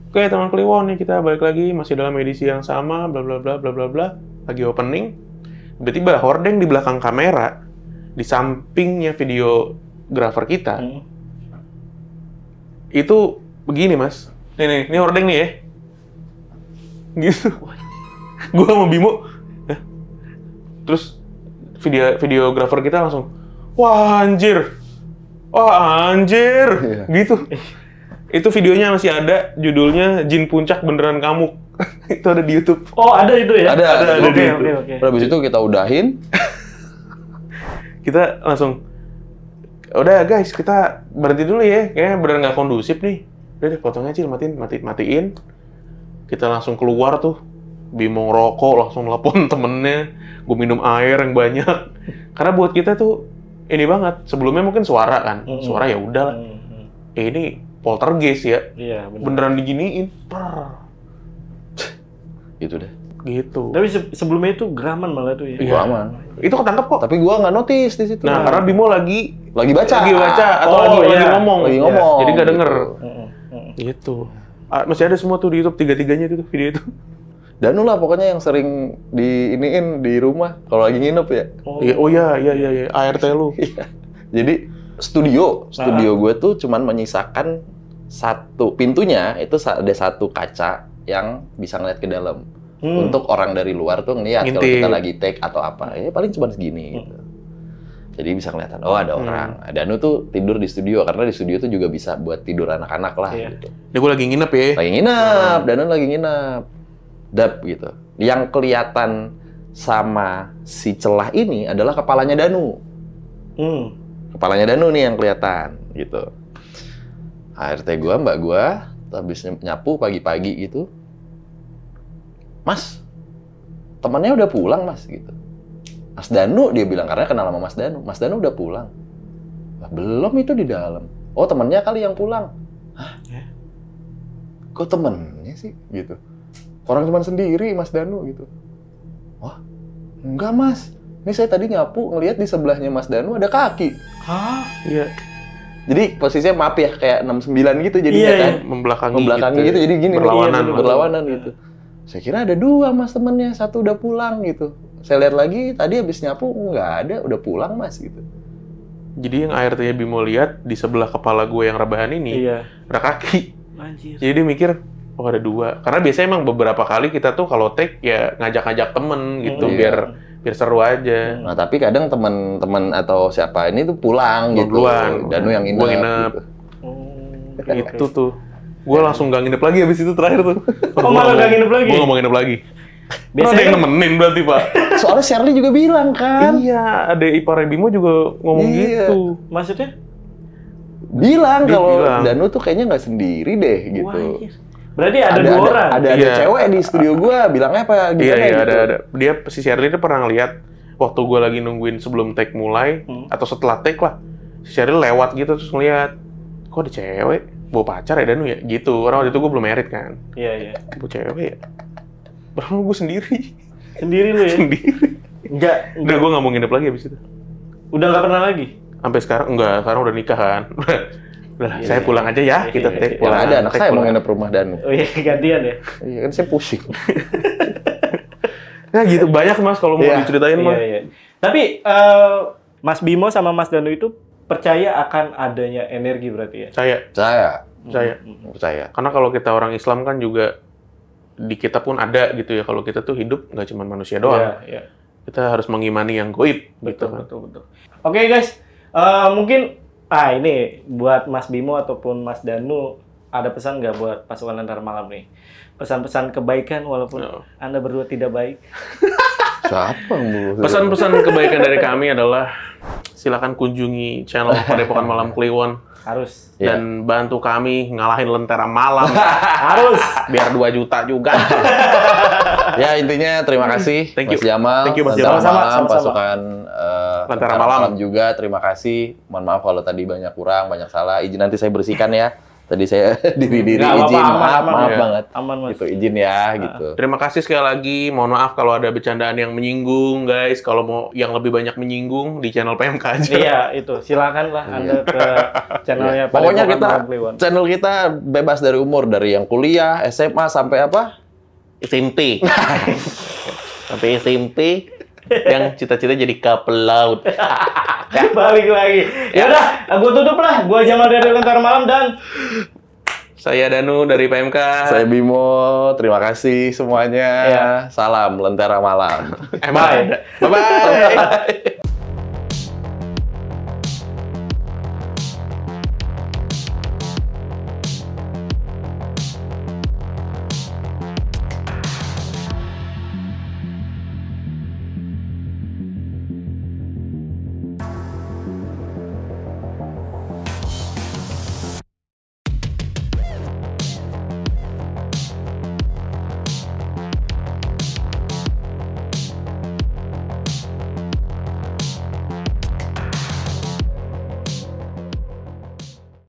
S1: Oke, teman Kliwon nih, kita balik lagi, masih dalam edisi yang sama, bla bla bla bla bla bla. Lagi opening. Tiba-tiba hordeng di belakang kamera, di sampingnya videografer kita, itu begini, Mas. Nih, ini hordeng nih ya. Gitu. Gua sama Bimo, "Hah?" Terus videografer kita langsung, wah anjir,
S2: Iya.
S1: gitu. Itu videonya masih ada, judulnya Jin Puncak Beneran Kamuk. Itu ada di YouTube.
S3: Oh, ada itu ya?
S2: Ada
S3: Oke,
S2: di
S3: oke,
S2: YouTube.
S3: oke.
S2: Habis itu kita udahin.
S1: Kita langsung, udah guys, kita berhenti dulu ya, kayaknya beneran nggak kondusif nih. Udah deh, potong aja, matiin. Kita langsung keluar tuh, Bimo ngerokok, langsung telepon temennya, gue minum air yang banyak. Karena buat kita tuh ini banget, sebelumnya mungkin suara kan, suara ya udahlah. Ini poltergeist ya,
S3: Iya, benar.
S1: beneran diginiin. Prr.
S2: Gitu deh.
S1: Gitu.
S3: Tapi sebelumnya itu geraman malah tuh ya.
S1: Iya.
S2: Gua aman.
S1: Itu ketangkep kok.
S2: Tapi gua nggak notice di situ.
S1: Nah, karena Bimo lagi
S2: baca.
S1: atau
S3: Oh,
S1: lagi
S3: iya.
S1: ngomong.
S2: Lagi ngomong.
S1: Jadi nggak
S2: gitu.
S1: denger. Gitu. Masih ada semua tuh di YouTube, tiga-tiganya itu tuh, video itu.
S2: Danu lah pokoknya yang sering diiniin di rumah kalau lagi nginep ya.
S1: Oh iya, ART lu.
S2: Jadi studio gue tuh cuman menyisakan satu pintunya itu ada satu kaca yang bisa ngeliat ke dalam. Untuk orang dari luar tuh ngeliat kalau
S1: Ngintip.
S2: kita lagi take atau apa. Ya paling cuma segini gitu. Jadi bisa kelihatan, oh ada orang. Danu tuh tidur di studio karena di studio tuh juga bisa buat tidur anak-anak lah gitu.
S1: Ini gue lagi nginep ya.
S2: Lagi nginep, Danu lagi nginep. Dap gitu. Yang kelihatan sama si celah ini adalah kepalanya Danu. Kepalanya Danu nih yang kelihatan gitu. ART gua, mbak gua, habis nyapu pagi-pagi gitu. Mas, temannya udah pulang mas gitu. Mas Danu dia bilang karena kenal sama Mas Danu. Mas Danu udah pulang. Lah, belum itu di dalam. Oh temannya kali yang pulang. Hah? Kok temennya sih gitu? Orang cuma sendiri Mas Danu gitu. Wah, enggak mas. Ini saya tadi nyapu ngelihat di sebelahnya Mas Danu ada kaki.
S3: Hah?
S1: Iya.
S2: Jadi posisinya maaf ya kayak 69 gitu jadi
S3: Iya,
S2: kan.
S1: Membelakangi
S2: gitu jadi gini
S1: berlawanan.
S2: nih, berlawanan gitu. Saya kira ada dua mas temennya, satu udah pulang gitu. Saya lihat lagi tadi habis nyapu nggak ada, udah pulang mas gitu.
S1: Jadi yang ART-nya Bimo lihat di sebelah kepala gue yang rebahan ini ada kaki.
S3: Anjir.
S1: Jadi dia mikir, oh ada dua. Karena biasanya emang beberapa kali kita tuh kalau take ya ngajak-ngajak temen gitu biar seru aja.
S2: Nah tapi kadang teman-teman atau siapa ini tuh pulang gitu.
S1: Duluan.
S2: Danu yang
S1: Gua
S2: nginep.
S1: nginep. Itu tuh. Gue langsung gak nginep lagi habis itu terakhir tuh.
S3: Oh, malah gak nginep lagi?
S1: Gue gak mau nginep lagi.
S3: Biasanya
S1: Ada yang nemenin berarti, Pak.
S2: Soalnya Shirley juga bilang kan.
S1: Iya, ada ipar Bimo juga ngomong gitu.
S3: Maksudnya?
S2: Bilang
S1: Dia
S2: kalau
S1: bilang.
S2: Danu tuh kayaknya nggak sendiri deh gitu.
S3: Wah, anjir. Berarti ada dua orang?
S2: Ada
S1: Iya.
S2: cewek di studio gua, bilangnya apa?
S1: Iya,
S2: Gimana gitu.
S1: ada. Dia, si Shirley itu pernah ngeliat waktu gue lagi nungguin sebelum take mulai, atau setelah take lah. Si Shirley lewat gitu, terus ngeliat, kok ada cewek? Bawa pacar ya Danu ya? Gitu, karena waktu itu gue belum married kan.
S3: Iya.
S1: Bawa cewek ya? Padahal gue sendiri.
S3: Sendiri lu ya?
S1: Sendiri.
S3: Enggak.
S1: Udah, gue gak mau nginep lagi abis itu.
S3: Udah nggak pernah lagi?
S1: Sampai sekarang, enggak, sekarang udah nikah kan. Udah, saya pulang aja ya, kita take
S2: Yang
S1: pulang.
S2: ada anak
S1: Take
S2: saya mau
S1: pulang.
S2: nginep rumah Danu.
S3: Oh iya, gantian ya?
S2: Iya kan saya pusing.
S1: Nah gitu, banyak mas kalau mau
S2: Iya.
S1: diceritain mah.
S3: Iya. Tapi Mas Bimo sama Mas Danu itu percaya akan adanya energi berarti ya?
S1: Saya.
S2: Percaya.
S1: Karena kalau kita orang Islam kan juga di kita pun ada gitu ya. Kalau kita tuh hidup nggak cuma manusia doang.
S3: Iya.
S1: Kita harus mengimani yang goib.
S3: Betul,
S1: gitu kan.
S3: betul. Oke guys, mungkin ini buat Mas Bimo ataupun Mas Danu ada pesan nggak buat pasukan Lentera Malam nih? Pesan-pesan kebaikan walaupun Anda berdua tidak baik.
S2: Siapa yang
S1: Pesan-pesan kebaikan dari kami adalah silakan kunjungi channel Padepokan Malam Kliwon
S3: Harus.
S1: dan bantu kami ngalahin Lentera Malam.
S3: Harus.
S1: Biar 2 juta juga.
S2: Ya intinya terima kasih
S1: Thank you.
S2: Mas Jamal.
S1: Thank you, Mas
S2: Lentera
S1: Jamal.
S2: Malam,
S3: Sama-sama.
S2: pasukan
S1: Lentera
S2: Lentera
S1: Malam.
S2: Malam juga. Terima kasih. Mohon maaf kalau tadi banyak kurang, banyak salah. Izin nanti saya bersihkan ya. Tadi saya diri
S3: Nggak
S2: izin,
S3: apa-apa,
S2: maaf
S3: aman, ya.
S2: banget.
S3: Aman, Mas.
S2: Gitu, izin ya, gitu.
S1: Terima kasih sekali lagi. Mohon maaf kalau ada bercandaan yang menyinggung, guys. Kalau mau yang lebih banyak menyinggung di channel PMK aja.
S3: Iya, itu. Silakan lah Anda ke channelnya.
S2: Pokoknya
S3: Padepokan
S2: kita,
S3: Orang Kliwon.
S2: channel kita bebas dari umur. Dari yang kuliah, SMA, sampai apa?
S1: SMP. Sampai SMP yang cita-cita jadi kapal laut.
S3: Balik lagi. Ya udah, gua tutup lah. Gua Jamal dari Lentera Malam dan
S1: Saya Danu dari PMK.
S2: Saya Bimo, terima kasih semuanya.
S3: Iya.
S2: Salam Lentera Malam.
S1: Bye. Bye-bye.